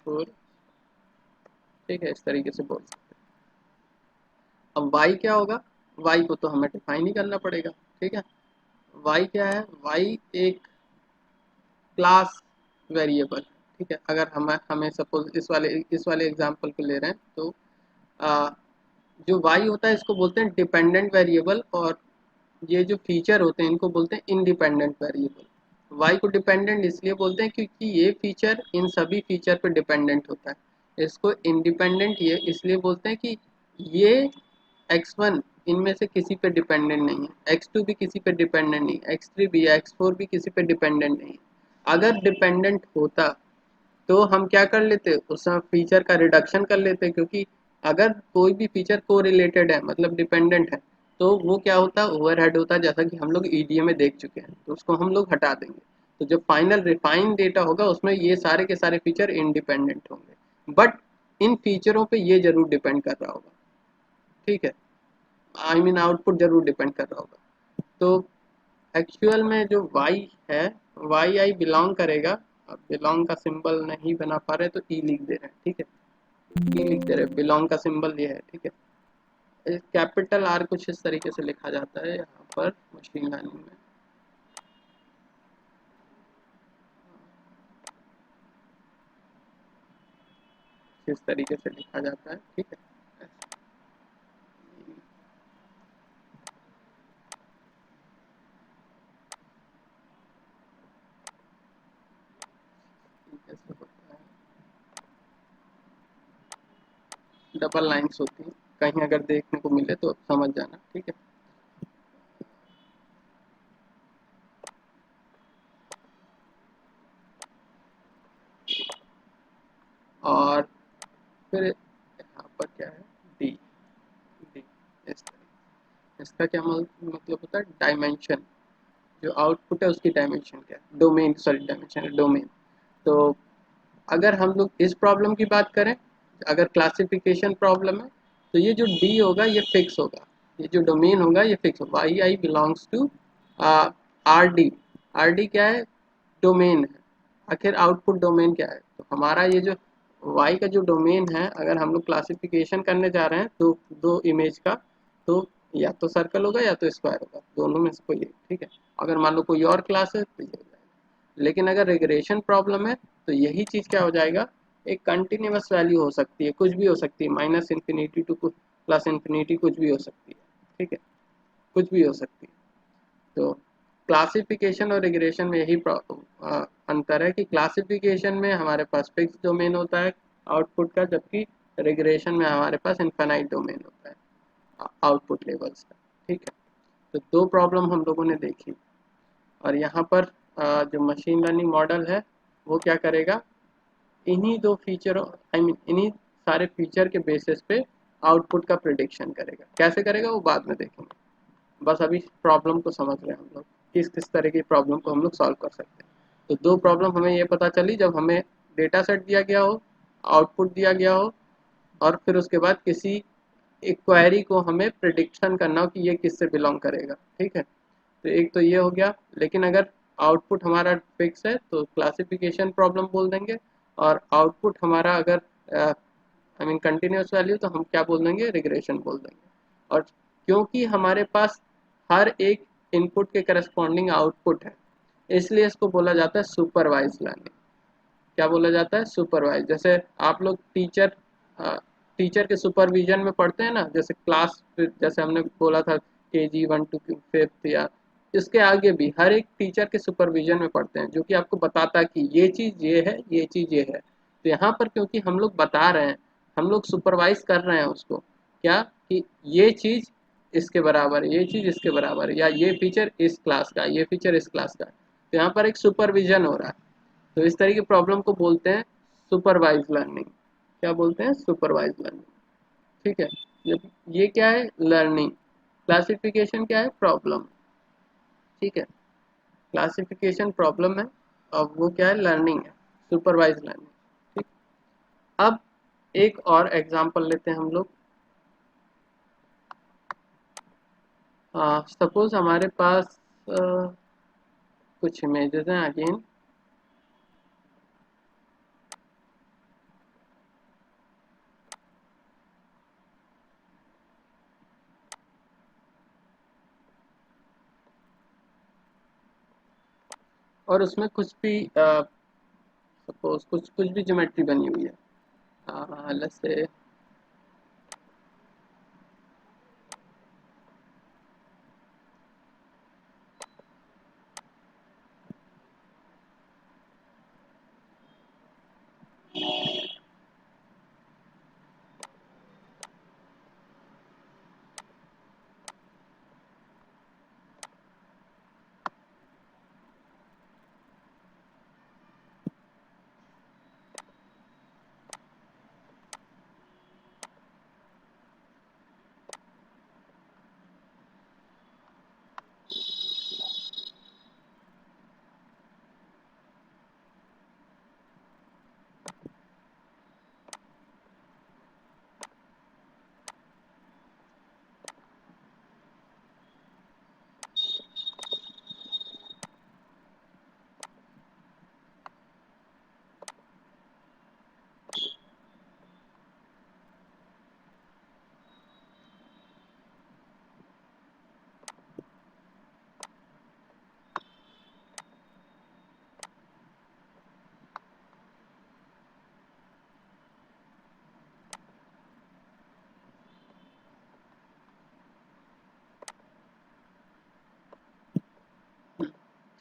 4। ठीक है, इस तरीके से बोल सकते हैं। अब y क्या होगा, y को तो हमें डिफाइन ही करना पड़ेगा। ठीक है, y क्या है, y एक क्लास वेरिएबल। ठीक है, अगर हमें सपोज इस वाले एग्जांपल को ले रहे हैं तो आ, जो y होता है इसको बोलते हैं डिपेंडेंट वेरिएबल, और ये जो फीचर होते हैं इनको बोलते हैं इंडिपेंडेंट वेरिएबल। y को डिपेंडेंट इसलिए बोलते हैं क्योंकि ये फीचर इन सभी फीचर पे डिपेंडेंट होता है। इसको इंडिपेंडेंट ये इसलिए बोलते हैं कि ये x1 इनमें से किसी पे डिपेंडेंट नहीं है, x2 भी किसी पे डिपेंडेंट नहीं, x3 भी, x4 भी किसी पे डिपेंडेंट नहीं। अगर डिपेंडेंट होता तो हम क्या कर लेते, उस फीचर का रिडक्शन कर लेते, क्योंकि अगर कोई भी फीचर को रिलेटेड है मतलब डिपेंडेंट है तो वो क्या होता है, ओवरहेड होता है, जैसा कि हम लोग ईडीए में देख चुके हैं, तो उसको हम लोग हटा देंगे। तो जो फाइनल रिफाइन डेटा होगा उसमें ये सारे के सारे फीचर इंडिपेंडेंट होंगे, बट इन फीचरों पे ये जरूर डिपेंड कर रहा होगा। ठीक है, आई मीन आउटपुट जरूर डिपेंड कर रहा होगा। तो एक्चुअल में जो y है, y i बिलोंग करेगा। अब बिलोंग का सिंबल नहीं बना पा रहे तो ई लिख दे रहे हैं। ठीक है, ई लिख दे रहे हैं, बिलोंग का सिंबल ये है। ठीक है, कैपिटल आर कुछ इस तरीके से लिखा जाता है यहाँ पर मशीन लर्निंग में। इस तरीके से लिखा जाता है। ठीक है, कैसे होता है, डबल लाइन्स होती हैं, कहीं अगर देखने को मिले तो समझ जाना। ठीक है, और फिर यहाँ पर क्या है, डी, डी इस तरीके। इसका क्या मतलब होता है, डायमेंशन, जो आउटपुट है उसकी डायमेंशन क्या है, डोमेन, सॉरी डायमेंशन है डोमेन। तो अगर हम लोग इस प्रॉब्लम की बात करें, अगर क्लासिफिकेशन प्रॉब्लम है तो ये जो डी होगा ये फिक्स होगा, ये जो डोमेन होगा ये फिक्स होगा, Y I belongs to R D. R D क्या है, डोमेन है। आखिर आउटपुट डोमेन क्या है, तो हमारा ये जो वाई का जो डोमेन है, अगर हम लोग क्लासिफिकेशन करने जा रहे हैं तो दो इमेज का, तो या तो सर्कल होगा या तो स्क्वायर होगा, दोनों में से कोई एक। ठीक है, अगर मान लो कोई और क्लास है तो ये हो जाएगा। लेकिन अगर रिग्रेशन प्रॉब्लम है तो यही चीज़ क्या हो जाएगा, एक कंटिन्यूस वैल्यू हो सकती है, कुछ भी हो सकती है, minus infinity two plus infinity, कुछ भी हो सकती है। ठीक है, कुछ भी हो सकती है। तो क्लासिफिकेशन और रिग्रेशन में यही अंतर है कि क्लासिफिकेशन में हमारे पास फिक्स डोमेन होता है आउटपुट का, जबकि रिग्रेशन में हमारे पास इनफाइनाइट डोमेन होता है आउटपुट लेवल्स का। ठीक है, तो दो प्रॉब्लम हम लोगों ने देखी, और यहाँ पर जो मशीन लर्निंग मॉडल है वो क्या करेगा, इन्हीं दो फीचरों, आई मीन इन्हीं सारे फीचर के बेसिस पे आउटपुट का प्रिडिक्शन करेगा। कैसे करेगा वो बाद में देखेंगे, बस अभी प्रॉब्लम को समझ रहे हैं हम लोग, किस किस तरह की प्रॉब्लम को हम लोग सॉल्व कर सकते हैं। तो दो प्रॉब्लम हमें ये पता चली, जब हमें डेटा सेट दिया गया हो, आउटपुट दिया गया हो, और फिर उसके बाद किसी एक क्वेरी को हमें प्रिडिक्शन करना हो कि ये किससे बिलोंग करेगा। ठीक है, तो एक तो ये हो गया। लेकिन अगर आउटपुट हमारा फिक्स है तो क्लासिफिकेशन प्रॉब्लम बोल देंगे, और आउटपुट हमारा अगर आई मीन कंटिन्यूस वैल्यू तो हम क्या बोल देंगे, रिग्रेशन बोल देंगे। और क्योंकि हमारे पास हर एक इनपुट के करस्पॉन्डिंग आउटपुट है, इसलिए इसको बोला जाता है सुपरवाइज लर्निंग। क्या बोला जाता है, सुपरवाइज। जैसे आप लोग टीचर के सुपरविजन में पढ़ते हैं ना, जैसे क्लास, जैसे हमने बोला था KG 1 टू 5th, या इसके आगे भी हर एक टीचर के सुपरविजन में पढ़ते हैं, जो कि आपको बताता है कि ये चीज़ ये है, ये चीज़ ये है। तो यहाँ पर क्योंकि हम लोग बता रहे हैं, हम लोग सुपरवाइज कर रहे हैं उसको, क्या कि ये चीज़ इसके बराबर है, ये चीज़ इसके बराबर है, या ये फीचर इस क्लास का, ये फीचर इस क्लास का। तो यहाँ पर एक सुपरविजन हो रहा है। तो इस तरह की प्रॉब्लम को बोलते हैं सुपरवाइज लर्निंग। क्या बोलते हैं, सुपरवाइज लर्निंग। ठीक है, ये क्या है, लर्निंग। क्लासिफिकेशन क्या है, प्रॉब्लम। ठीक है, क्लासिफिकेशन प्रॉब्लम है, और वो क्या है, लर्निंग है, सुपरवाइज लर्निंग। ठीक, अब एक और एग्जांपल लेते हैं हम लोग। सपोज हमारे पास कुछ इमेजेस हैं अगेन, और उसमें कुछ भी सपोज कुछ कुछ भी ज्योमेट्री बनी हुई है, लेट्स से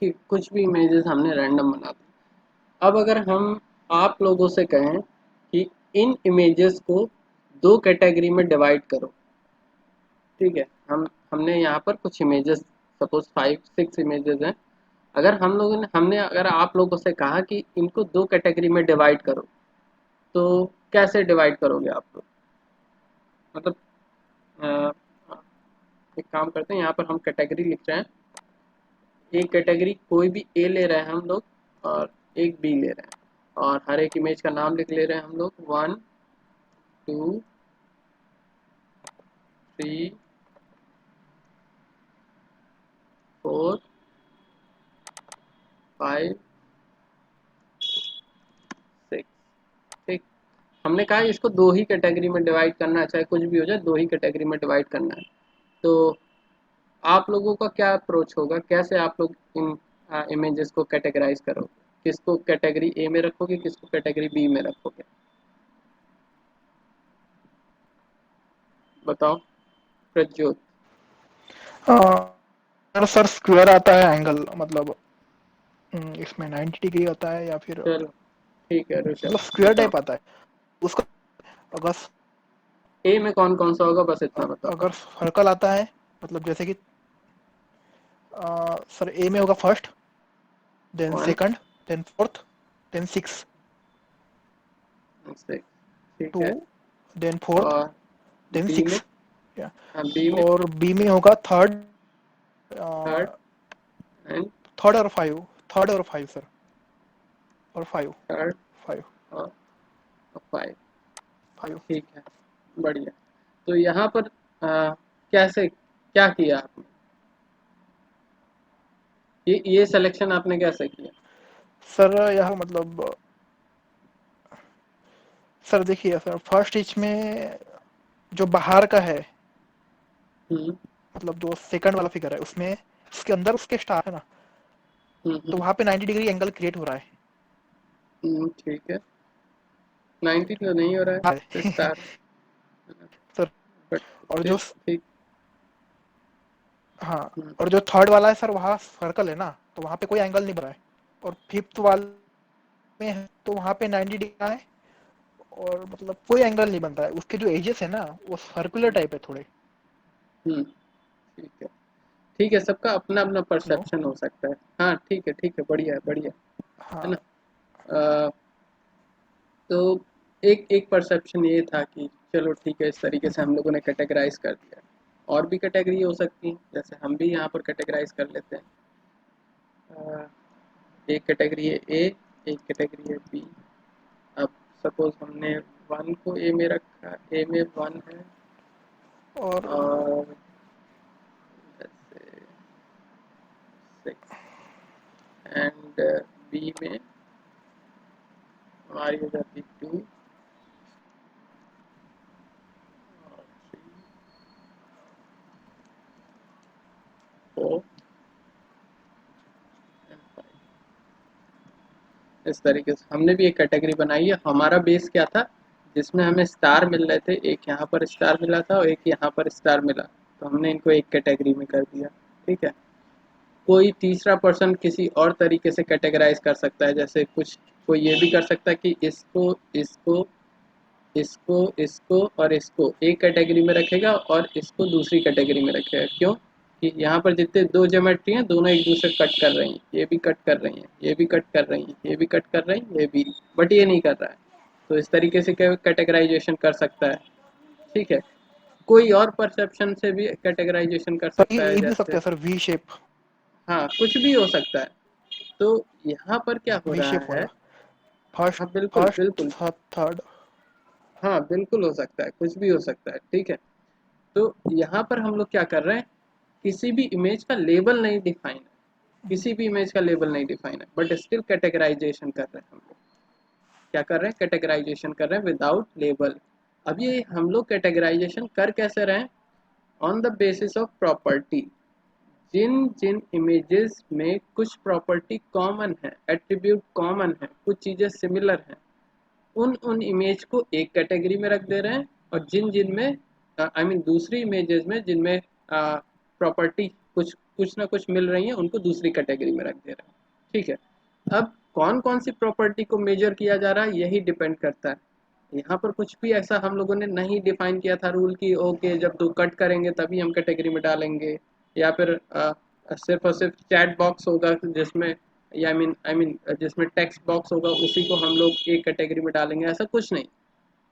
कि कुछ भी इमेजेस हमने रैंडम बना दी। अब अगर हम आप लोगों से कहें कि इन इमेजेस को दो कैटेगरी में डिवाइड करो। ठीक है, हमने यहाँ पर कुछ इमेजेस, सपोज 5-6 इमेजेस हैं। अगर हम लोगों ने हमने अगर आप लोगों से कहा कि इनको दो कैटेगरी में डिवाइड करो, तो कैसे डिवाइड करोगे आप लोग? मतलब अ, एक काम करते हैं, यहाँ पर हम कैटेगरी लिख रहे हैं। एक कैटेगरी कोई भी ए ले रहे हैं हम लोग, और एक बी ले रहे हैं, और हर एक इमेज का नाम लिख ले रहे हैं हम लोग, 1 2 3 4 5 6। ठीक, हमने कहा इसको दो ही कैटेगरी में डिवाइड करना है, चाहे कुछ भी हो जाए, दो ही कैटेगरी में डिवाइड करना है। तो आप लोगों का क्या अप्रोच होगा, कैसे आप लोग इन इमेजेस को कैटेगराइज करोगे? किसको कैटेगरी ए में रखोगे, किसको कैटेगरी बी में रखोगे? बताओ प्रज्योत। अगर सर स्क्वायर आता है एंगल, मतलब इसमें 90 डिग्री आता है या फिर चलो ठीक है ऋषभ, मतलब स्क्वायर बताओ टाइप आता है उसका। अगर ए में कौन कौन सा होगा, बस इतना बताओ। अगर सर्कल आता है, मतलब जैसे कि सर ए में होगा first, then 1 second, then fourth, then six, 6, ठीक टू, है। देन फोर्थ, और देन बी में, 6, या हाँ बी में और बी में होगा थर्ड, थर्ड एंड थर्ड और 5, थर्ड और 5 सर, और 5, थर्ड 5, और 5। 5। ठीक है, बढ़िया। तो यहाँ पर कैसे क्या किया आपने, ये सिलेक्शन आपने कैसे किया? सर यह मतलब, सर देखिए सर, फर्स्ट स्टिच में जो बाहर का है, हम्म मतलब जो सेकंड वाला फिगर है उसमें, उसके अंदर उसके स्टार है ना, तो हम्म वहाँ पे 90 डिग्री एंगल क्रिएट हो रहा है। ठीक है, 90 तो नहीं हो रहा है, तो हाँ, स्टार, सर, बट और जो, स्टिल ठीक। हाँ, हम्म और जो थर्ड वाला है सर, वहाँ सर्कल है ना, तो वहाँ पे कोई एंगल नहीं बना है। और फिफ्थ वाले में है तो वहाँ पे 90 डिग्री है, और मतलब कोई एंगल नहीं बनता है। उसके जो एजेस है ना, वो सर्कुलर टाइप है थोड़े। हम्म, ठीक है, ठीक है, सबका अपना अपना हेलो। परसेप्शन हो सकता है। हाँ ठीक है, बढ़िया है, बढ़िया है ना। हाँ अ, तो एक एक परसेप्शन ये था कि चलो ठीक है, इस तरीके से हम लोगों ने कैटेगराइज कर दिया। और भी कैटेगरी हो सकती हैं, जैसे हम भी यहाँ पर कैटेगराइज कर लेते हैं। अ, एक कैटेगरी है ए, एक कैटेगरी है बी। अब सपोज हमने वन को ए में रखा, ए में वन है, और और जैसे सिक्स, एंड बी में हमारी हो जाती टू और थ्री, फोर एंड फाइव। इस तरीके से हमने भी एक कैटेगरी बनाई है। हमारा बेस क्या था, जिसमें हमें स्टार मिल रहे थे, एक यहाँ पर स्टार मिला था और एक यहाँ पर स्टार मिला, तो हमने इनको एक कैटेगरी में कर दिया। ठीक है, कोई तीसरा पर्सन किसी और तरीके से कैटेगराइज कर सकता है, जैसे कुछ कोई ये भी कर सकता है कि इसको इसको इसको इसको और इसको एक कैटेगरी में रखेगा और इसको दूसरी कैटेगरी में रखेगा। क्यों? कि यहाँ पर जितने दो ज्योमेट्री हैं, दोनों एक दूसरे कट कर रही हैं, ये भी कट कर रही हैं, ये भी कट कर रही हैं, ये भी कट कर रही हैं, ये भी, बट ये नहीं कर रहा है। तो इस तरीके से कैटेगराइजेशन कर सकता है। ठीक है, कोई और परसेप्शन से भी कैटेगराइजेशन कर सर सकता है, ये भी सकते जैसे हैं सर, वी शेप, हाँ कुछ भी हो सकता है। तो यहाँ पर क्या हो वी रहा शेप है, वाला, फर्स्ट, हाँ बिल्कुल फर्स्ट बिल्कुल, थर्ड। हाँ बिल्कुल हो सकता है, कुछ भी हो सकता है। ठीक है, तो यहाँ पर हम लोग क्या कर रहे हैं, किसी भी इमेज का लेबल नहीं डिफाइन है, किसी भी इमेज का लेबल नहीं डिफाइन है, बट स्टिल कैटेगराइजेशन कर रहे हैं हम लोग। क्या कर रहे हैं, कैटेगराइजेशन कर रहे हैं विदाउट लेबल। अब ये हम लोग कैटेगराइजेशन कर कैसे रहे हैं, on the basis of property. जिन जिन इमेजेस में कुछ प्रॉपर्टी कॉमन है, एट्रीब्यूट कॉमन है, कुछ चीज़ें सिमिलर हैं, उन उन इमेज को एक कैटेगरी में रख दे रहे हैं, और जिन जिन में आई मीन दूसरी इमेजेस में जिनमें प्रॉपर्टी कुछ कुछ ना कुछ मिल रही है, उनको दूसरी कैटेगरी में रख दे रहे हैं। ठीक है, अब कौन कौन सी प्रॉपर्टी को मेजर किया जा रहा है, यही डिपेंड करता है। यहाँ पर कुछ भी ऐसा हम लोगों ने नहीं डिफाइन किया था रूल की, ओके जब दो कट करेंगे तभी हम कैटेगरी में डालेंगे, या फिर सिर्फ और सिर्फ चैट बॉक्स होगा जिसमें, या आई मीन जिसमें टेक्स्ट बॉक्स होगा उसी को हम लोग एक कैटेगरी में डालेंगे, ऐसा कुछ नहीं।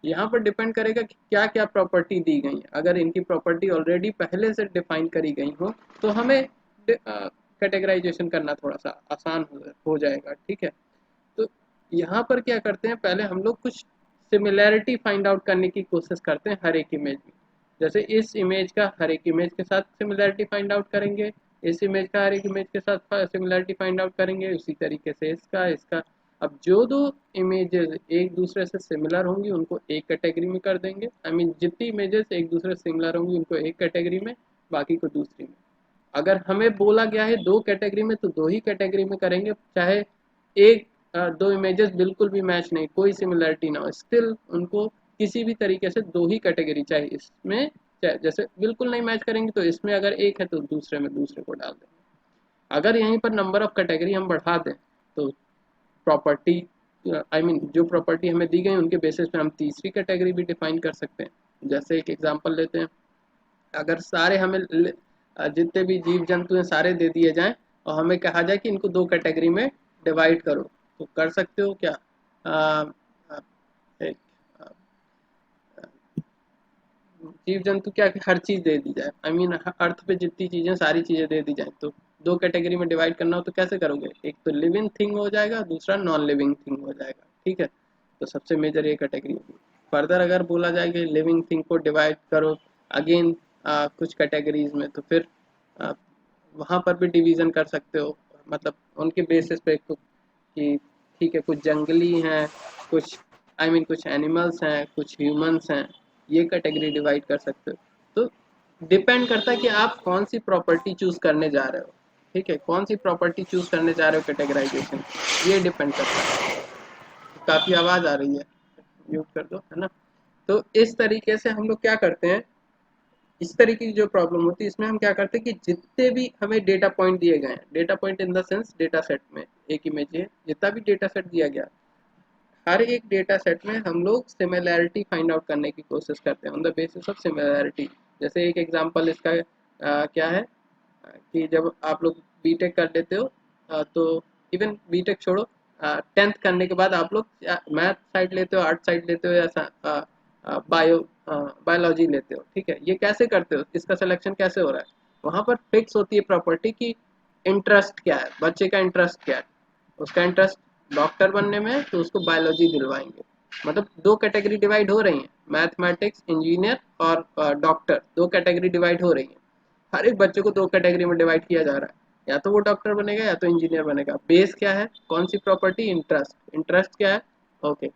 यहाँ पर डिपेंड करेगा कि क्या क्या प्रॉपर्टी दी गई है। अगर इनकी प्रॉपर्टी ऑलरेडी पहले से डिफाइन करी गई हो, तो हमें कैटेगराइजेशन करना थोड़ा सा आसान हो जाएगा। ठीक है, तो यहाँ पर क्या करते हैं, पहले हम लोग कुछ सिमिलैरिटी फाइंड आउट करने की कोशिश करते हैं हर एक इमेज में। जैसे इस इमेज का हर एक इमेज के साथ सिमिलैरिटी फाइंड आउट करेंगे, इस इमेज का हर एक इमेज के साथ सिमिलैरिटी फाइंड आउट करेंगे, उसी तरीके से इसका इसका। अब जो दो इमेजेस एक दूसरे से सिमिलर होंगी उनको एक कैटेगरी में कर देंगे, आई मीन जितनी इमेजेस एक दूसरे से सिमिलर होंगी उनको एक कैटेगरी में, बाकी को दूसरी में। अगर हमें बोला गया है दो कैटेगरी में, तो दो ही कैटेगरी में करेंगे, चाहे एक दो इमेजेस बिल्कुल भी मैच नहीं, कोई सिमिलरिटी ना हो, स्टिल उनको किसी भी तरीके से दो ही कैटेगरी, चाहे इसमें, चाहे जैसे बिल्कुल नहीं मैच करेंगे तो इसमें अगर एक है तो दूसरे में दूसरे को डाल देंगे। अगर यहीं पर नंबर ऑफ कैटेगरी हम बढ़ा दें, तो प्रॉपर्टी आई मीन जो प्रॉपर्टी हमें दी गई उनके बेसिस पे हम तीसरी कैटेगरी भी डिफाइन कर सकते हैं। जैसे एक एग्जांपल लेते हैं, अगर सारे हमें जितने भी जीव जंतु हैं सारे दे दिए जाएं और हमें कहा जाए कि इनको दो कैटेगरी में डिवाइड करो, तो कर सकते हो क्या? आ, आ, एक जीव जंतु क्या कि हर चीज़ दे दी जाए, आई मीन अर्थ पे जितनी चीज़ें सारी चीज़ें दे दी जाए, तो दो कैटेगरी में डिवाइड करना हो तो कैसे करोगे, एक तो लिविंग थिंग हो जाएगा, दूसरा नॉन लिविंग थिंग हो जाएगा, ठीक है। तो सबसे मेजर ये कैटेगरी होगी। फर्दर अगर बोला जाए कि लिविंग थिंग को डिवाइड करो अगेन कुछ कैटेगरीज में, तो फिर वहाँ पर भी डिवीज़न कर सकते हो, मतलब उनके बेसिस पे कि ठीक है कुछ जंगली हैं, कुछ आई मीन कुछ एनिमल्स हैं, कुछ ह्यूमंस हैं, ये कैटेगरी डिवाइड कर सकते हो। तो डिपेंड करता है कि आप कौन सी प्रॉपर्टी चूज़ करने जा रहे हो, ठीक है, कौन सी प्रॉपर्टी चूज़ करने जा रहे हो कैटेगराइजेशन, ये डिपेंड करता है। काफ़ी आवाज़ आ रही है, म्यूट कर दो, है ना। तो इस तरीके से हम लोग क्या करते हैं, इस तरीके की जो प्रॉब्लम होती है इसमें हम क्या करते हैं कि जितने भी हमें डेटा पॉइंट दिए गए हैं, data point in the sense data set में एक इमेज है, जितना भी डेटा सेट दिया गया, हर एक डेटा सेट में हम लोग सिमिलैरिटी फाइंड आउट करने की कोशिश करते हैं on the basis of similarity. जैसे एक एग्जांपल इसका क्या है कि जब आप लोग बीटेक कर लेते हो तो इवन बीटेक छोड़ो, 10th करने के बाद आप लोग मैथ साइड लेते हो, आर्ट साइड लेते हो, या बायो बायोलॉजी लेते हो, ठीक है। ये कैसे करते हो, इसका सिलेक्शन कैसे हो रहा है, वहाँ पर फिक्स होती है प्रॉपर्टी की इंटरेस्ट क्या है, बच्चे का इंटरेस्ट क्या है, उसका इंटरेस्ट डॉक्टर बनने में है तो उसको बायोलॉजी दिलवाएंगे। मतलब दो कैटेगरी डिवाइड हो रही हैं, मैथमेटिक्स इंजीनियर और डॉक्टर, दो कैटेगरी डिवाइड हो रही हैं। हर एक बच्चे को दो कैटेगरी में डिवाइड किया जा रहा है, या तो वो डॉक्टर बनेगा या तो इंजीनियर बनेगा। बेस क्या है, कौन सी प्रॉपर्टी, इंटरेस्ट, इंटरेस्ट क्या है, ओके।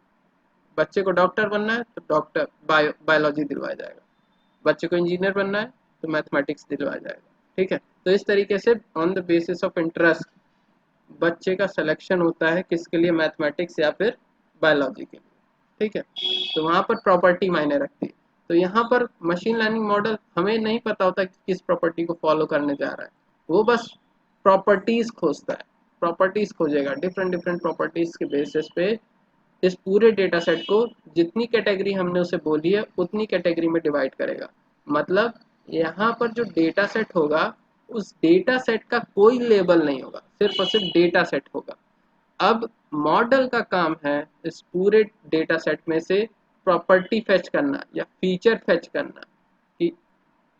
बच्चे को डॉक्टर बनना है तो डॉक्टर बायोलॉजी दिलवाया जाएगा, बच्चे को इंजीनियर बनना है तो मैथमेटिक्स दिलवाया जाएगा, ठीक है। तो इस तरीके से on the basis of interest बच्चे का सिलेक्शन होता है किसके लिए, मैथमेटिक्स या फिर बायोलॉजी के लिए, ठीक है। तो वहाँ पर प्रॉपर्टी मायने रखती है। तो यहाँ पर मशीन लर्निंग मॉडल हमें नहीं पता होता कि किस प्रॉपर्टी को फॉलो करने जा रहा है, वो बस प्रॉपर्टीज खोजता है, प्रॉपर्टीज खोजेगा, डिफरेंट डिफरेंट प्रॉपर्टीज के बेसिस पे इस पूरे डेटा सेट को जितनी कैटेगरी हमने उसे बोली है उतनी कैटेगरी में डिवाइड करेगा। मतलब यहाँ पर जो डेटा सेट होगा उस डेटा सेट का कोई लेबल नहीं होगा, सिर्फ और सिर्फ डेटा सेट होगा। अब मॉडल का काम है इस पूरे डेटा सेट में से प्रॉपर्टी फेच करना या फीचर फेच करना कि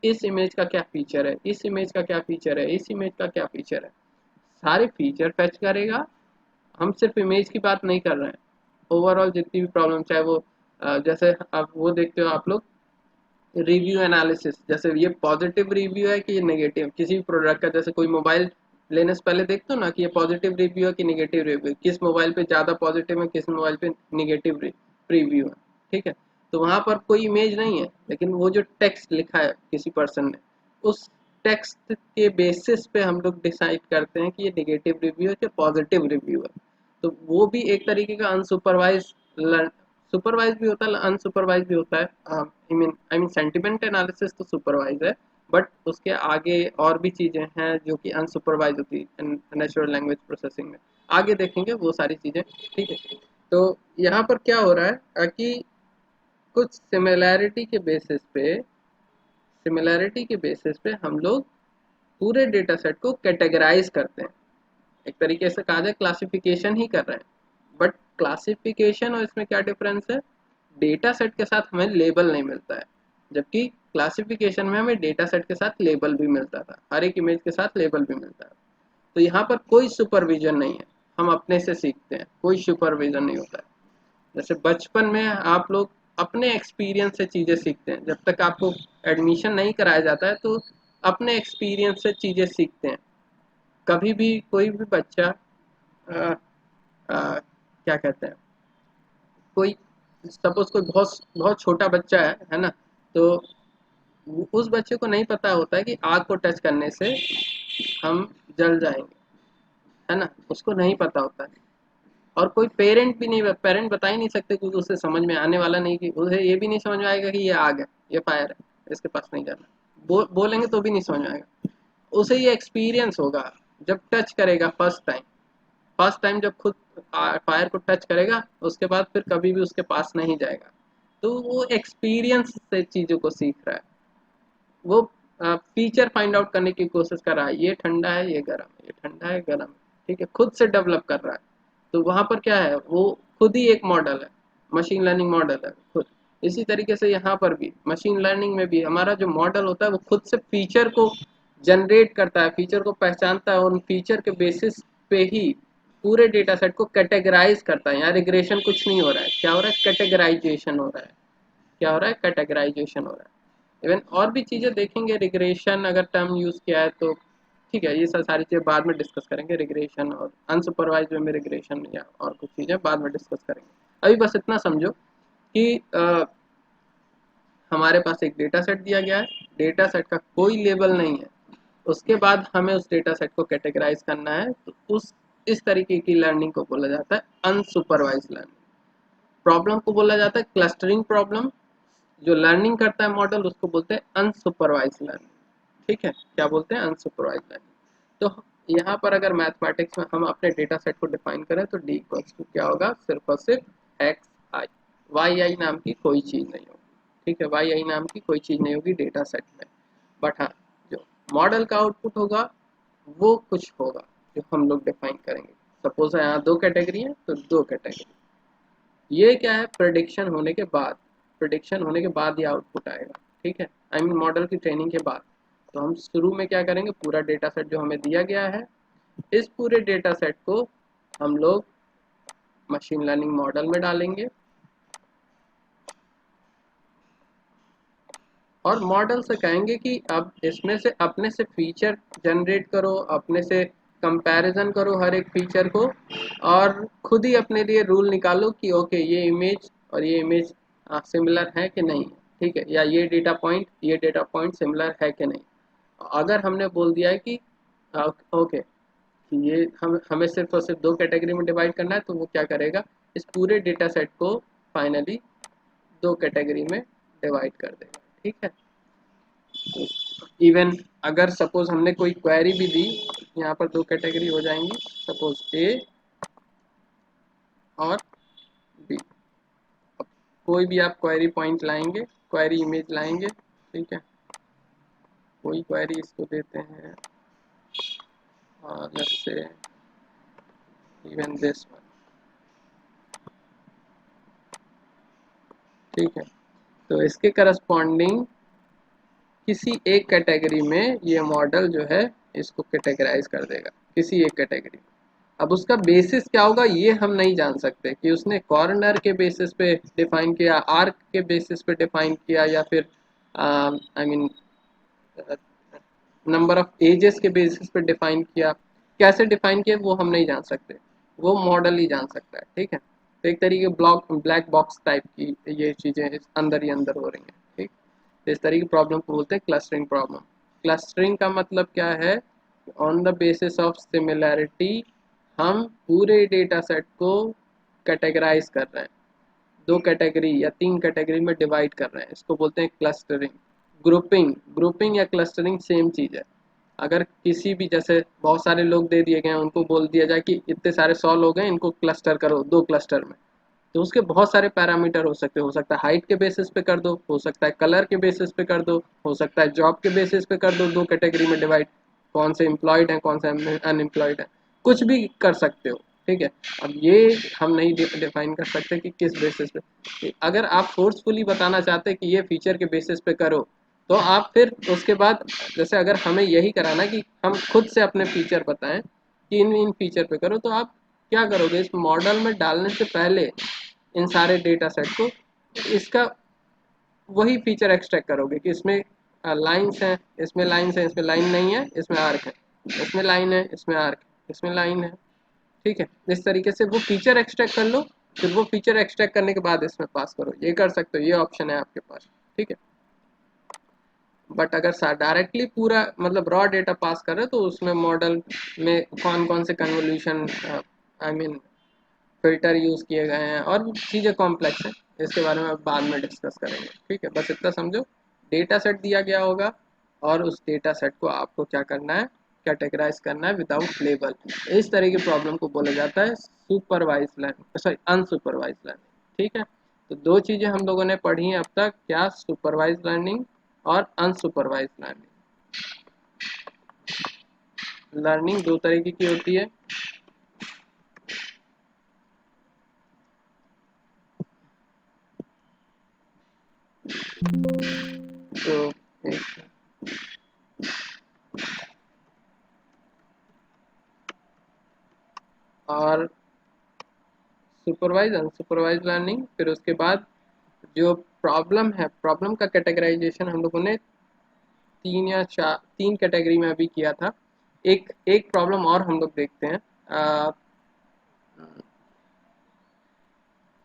इस इमेज का क्या फीचर है, इस इमेज का क्या फीचर है, इस इमेज का क्या फीचर है, सारे फीचर फेच करेगा। हम सिर्फ इमेज की बात नहीं कर रहे हैं, ओवरऑल जितनी भी प्रॉब्लम, चाहे वो जैसे आप वो देखते हो आप लोग रिव्यू एनालिसिस, जैसे ये पॉजिटिव रिव्यू है कि ये नेगेटिव किसी भी प्रोडक्ट का, जैसे कोई मोबाइल लेने से पहले देखते हो ना कि ये पॉजिटिव रिव्यू है कि नेगेटिव रिव्यू, किस मोबाइल पे ज़्यादा पॉजिटिव है, किस मोबाइल पे नेगेटिव रिव्यू है, ठीक है। तो वहाँ पर कोई इमेज नहीं है, लेकिन वो जो टेक्स्ट लिखा है किसी पर्सन ने, उस टेक्स्ट के बेसिस पे हम लोग डिसाइड करते हैं कि ये नेगेटिव रिव्यू है कि पॉजिटिव रिव्यू है। तो वो भी एक तरीके का अनसुपरवाइज, सुपरवाइज भी होता है, अनसुपरवाइज भी होता है। आई मीन सेंटिमेंट एनालिसिस तो सुपरवाइज है, बट उसके आगे और भी चीज़ें हैं जो कि अनसुपरवाइज होती है नेचुरल लैंग्वेज प्रोसेसिंग में, आगे देखेंगे वो सारी चीज़ें, ठीक है। तो यहाँ पर क्या हो रहा है कि कुछ सिमिलैरिटी के बेसिस पे हम लोग पूरे डेटा सेट को कैटेगराइज करते हैं, एक तरीके से कहा जाए क्लासिफिकेशन ही कर रहे हैं। बट क्लासिफिकेशन और इसमें क्या डिफरेंस है, डेटा सेट के साथ हमें लेबल नहीं मिलता है, जबकि क्लासिफिकेशन में हमें डेटा सेट के साथ लेबल भी मिलता था, हर एक इमेज के साथ लेबल भी मिलता है। तो यहाँ पर कोई सुपरविजन नहीं है, हम अपने से सीखते हैं, कोई सुपरविजन नहीं होता है। जैसे बचपन में आप लोग अपने एक्सपीरियंस से चीज़ें सीखते हैं, जब तक आपको एडमिशन नहीं कराया जाता है तो अपने एक्सपीरियंस से चीज़ें सीखते हैं। कभी भी कोई भी बच्चा क्या कहते हैं, कोई सपोज कोई बहुत बहुत छोटा बच्चा है ना, तो उस बच्चे को नहीं पता होता है कि आग को टच करने से हम जल जाएंगे, है ना, उसको नहीं पता होता है। और कोई पेरेंट भी नहीं, पेरेंट बता ही नहीं सकते क्योंकि उसे समझ में आने वाला नहीं, कि उसे ये भी नहीं समझ में आएगा कि ये आग है, ये फायर है, इसके पास नहीं जाना। बोलेंगे तो भी नहीं समझ में आएगा। उसे ये एक्सपीरियंस होगा जब टच करेगा फर्स्ट टाइम जब खुद फायर को टच करेगा, उसके बाद फिर कभी भी उसके पास नहीं जाएगा। तो वो एक्सपीरियंस से चीज़ों को सीख रहा है, वो फीचर फाइंड आउट करने की कोशिश कर रहा है, ये ठंडा है ये गर्म है, ये ठंडा है गर्म है, ठीक है, खुद से डेवलप कर रहा है। तो वहाँ पर क्या है, वो खुद ही एक मॉडल है, मशीन लर्निंग मॉडल है खुद। इसी तरीके से यहाँ पर भी मशीन लर्निंग में भी हमारा जो मॉडल होता है वो खुद से फीचर को जनरेट करता है, फीचर को पहचानता है और उन फीचर के बेसिस पे ही पूरे डेटा सेट को कैटेगराइज करता है। यहाँ रिग्रेशन कुछ नहीं हो रहा है, क्या हो रहा है, कैटेगराइजेशन हो रहा है। क्या हो रहा है, कैटेगराइजेशन हो रहा है। इवन और भी चीज़ें देखेंगे, रिग्रेशन अगर टर्म यूज़ किया है तो ठीक है, ये सब सारी चीज़ें बाद में डिस्कस करेंगे। रिग्रेशन और अनसुपरवाइज्ड वे में रिग्रेशन या और कुछ चीज़ें बाद में डिस्कस करेंगे। अभी बस इतना समझो कि हमारे पास एक डेटा सेट दिया गया है, डेटा सेट का कोई लेबल नहीं है, उसके बाद हमें उस डेटा सेट को कैटेगराइज करना है, तो उस इस तरीके की लर्निंग को बोला जाता है अनसुपरवाइज्ड लर्निंग। प्रॉब्लम को बोला जाता है क्लस्टरिंग प्रॉब्लम। जो लर्निंग करता है मॉडल उसको बोलते हैं अनसुपरवाइज्ड लर्निंग। ठीक है, क्या बोलते हैं, अनसुपरवाइज्ड लर्निंग। तो यहाँ पर अगर मैथमेटिक्स में हम अपने डेटा सेट को डिफाइन करें तो डी इक्वल्स टू क्या होगा, सिर्फ और सिर्फ एक्स आई, वाई आई नाम की कोई चीज़ नहीं होगी। ठीक है, वाई आई नाम की कोई चीज़ नहीं होगी डेटा सेट में। बट हाँ, जो मॉडल का आउटपुट होगा वो कुछ होगा जो हम लोग डिफाइन करेंगे। सपोज यहाँ दो कैटेगरी है तो दो कैटेगरी, ये क्या है, प्रेडिक्शन होने के बाद, प्रेडिक्शन होने के बाद ये आउटपुट आएगा। ठीक है, आई मीन मॉडल की ट्रेनिंग के बाद। तो हम शुरू में क्या करेंगे, पूरा डेटा सेट जो हमें दिया गया है, इस पूरे डेटा सेट को हम लोग मशीन लर्निंग मॉडल में डालेंगे और मॉडल से कहेंगे कि अब इसमें से अपने से फीचर जनरेट करो, अपने से कंपैरिजन करो हर एक फीचर को, और खुद ही अपने लिए रूल निकालो कि ओके ये इमेज और ये इमेज सिमिलर है कि नहीं। ठीक है, या ये डेटा पॉइंट सिमिलर है कि नहीं। अगर हमने बोल दिया है कि ओके कि ये हमें सिर्फ और सिर्फ दो कैटेगरी में डिवाइड करना है, तो वो क्या करेगा, इस पूरे डेटा सेट को फाइनली दो कैटेगरी में डिवाइड कर देगा। ठीक है, इवन अगर सपोज हमने कोई क्वेरी भी दी, यहाँ पर दो कैटेगरी हो जाएंगी, सपोज ए और बी। अब कोई भी आप क्वेरी पॉइंट लाएंगे, क्वेरी इमेज लाएंगे, ठीक है, कोई क्वेरी इसको देते हैं let's say even this one. ठीक है, तो इसके करस्पॉन्डिंग किसी एक कैटेगरी में ये मॉडल जो है इसको कैटेगराइज कर देगा, किसी एक कैटेगरी। अब उसका बेसिस क्या होगा ये हम नहीं जान सकते, कि उसने कॉर्नर के बेसिस पे डिफाइन किया, आर्क के बेसिस पे डिफाइन किया, या फिर I mean number of edges के बेसिस पे डिफाइन किया। कैसे डिफाइन किया वो हम नहीं जान सकते, वो मॉडल ही जान सकता है। ठीक है, तो एक तरीके ब्लैक बॉक्स टाइप की ये चीज़ें अंदर ही अंदर हो रही हैं। ठीक, तो इस तरह की प्रॉब्लम को बोलते हैं क्लस्टरिंग प्रॉब्लम। क्लस्टरिंग का मतलब क्या है, on the basis of similarity हम पूरे डेटा सेट को कैटेगराइज कर रहे हैं, दो कैटेगरी या तीन कैटेगरी में डिवाइड कर रहे हैं, इसको बोलते हैं क्लस्टरिंग। ग्रुपिंग, ग्रुपिंग या क्लस्टरिंग सेम चीज़ है। अगर किसी भी, जैसे बहुत सारे लोग दे दिए गए हैं, उनको बोल दिया जाए कि इतने सारे 100 लोग हैं, इनको क्लस्टर करो दो क्लस्टर में, तो उसके बहुत सारे पैरामीटर हो सकते हैं। हो सकता है हाइट के बेसिस पे कर दो, हो सकता है कलर के बेसिस पे कर दो, हो सकता है जॉब के बेसिस पे कर दो, दो कैटेगरी में डिवाइड, कौन से एम्प्लॉयड हैं कौन से अनएम्प्लॉयड हैं, कुछ भी कर सकते हो। ठीक है, अब ये हम नहीं डिफाइन कर सकते कि किस बेसिस पे। अगर आप फोर्सफुली बताना चाहते हैं कि ये फीचर के बेसिस पे करो, तो आप फिर उसके बाद, जैसे अगर हमें यही कराना कि हम खुद से अपने फीचर बताएं कि इन इन फीचर पे करो, तो आप क्या करोगे, इस मॉडल में डालने से पहले इन सारे डेटा सेट को इसका वही फीचर एक्सट्रैक्ट करोगे कि इसमें लाइंस हैं, इसमें लाइंस हैं, इसमें लाइन नहीं है, इसमें आर्क है, इसमें लाइन है, इसमें आर्क है, इसमें लाइन है। ठीक है, इस तरीके से वो फीचर एक्सट्रैक्ट कर लो, फिर वो फीचर एक्सट्रैक्ट करने के बाद इसमें पास करो, ये कर सकते हो, ये ऑप्शन है आपके पास। ठीक है, बट अगर डायरेक्टली पूरा मतलब रॉ डेटा पास कर रहे हो, तो उसमें मॉडल में कौन कौन से convolution I mean filter use किए गए हैं और भी चीज़ें कॉम्प्लेक्स हैं, इसके बारे में बाद में डिस्कस करेंगे। ठीक है, बस इतना समझो, डेटा सेट दिया गया होगा और उस डेटा सेट को आपको क्या करना है, कैटेगराइज करना है विदाउट लेबल। इस तरह की प्रॉब्लम को बोला जाता है supervise learning, sorry unsupervise learning. ठीक है, तो दो चीज़ें हम लोगों ने पढ़ी हैं अब तक, क्या, सुपरवाइज लर्निंग और अनसुपरवाइज लर्निंग। लर्निंग दो तरीके की होती है, और सुपरवाइज अनसुपरवाइज लर्निंग, फिर उसके बाद जो प्रॉब्लम है, प्रॉब्लम का कैटेगराइजेशन हम लोगों ने तीन कैटेगरी में अभी किया था। एक एक प्रॉब्लम और हम लोग देखते हैं, अ,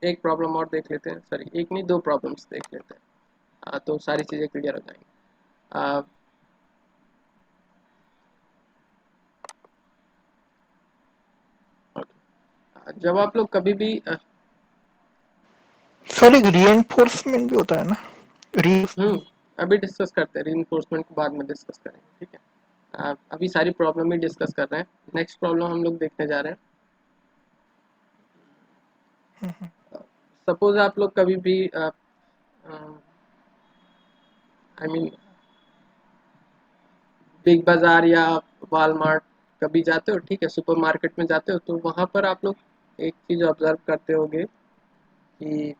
एक प्रॉब्लम और देख लेते हैं, सॉरी एक नहीं दो प्रॉब्लम्स देख लेते हैं, तो सारी चीज़ें क्लियर हो जाएंगी। अ, जब आप लोग कभी भी सर एक रीएनफोर्समेंट भी होता है ना, री अभी डिस्कस करते हैं, रीइंफोर्समेंट को बाद में डिस्कस करेंगे, ठीक है। अभी सारी प्रॉब्लम ही डिस्कस कर रहे हैं। नेक्स्ट प्रॉब्लम हम लोग देखने जा रहे हैं। सपोज आप लोग कभी भी आई मीन बिग बाजार या वॉलमार्ट कभी जाते हो, ठीक है, सुपर मार्केट में जाते हो, तो वहाँ पर आप लोग एक चीज़ ऑब्जर्व करते होगे कि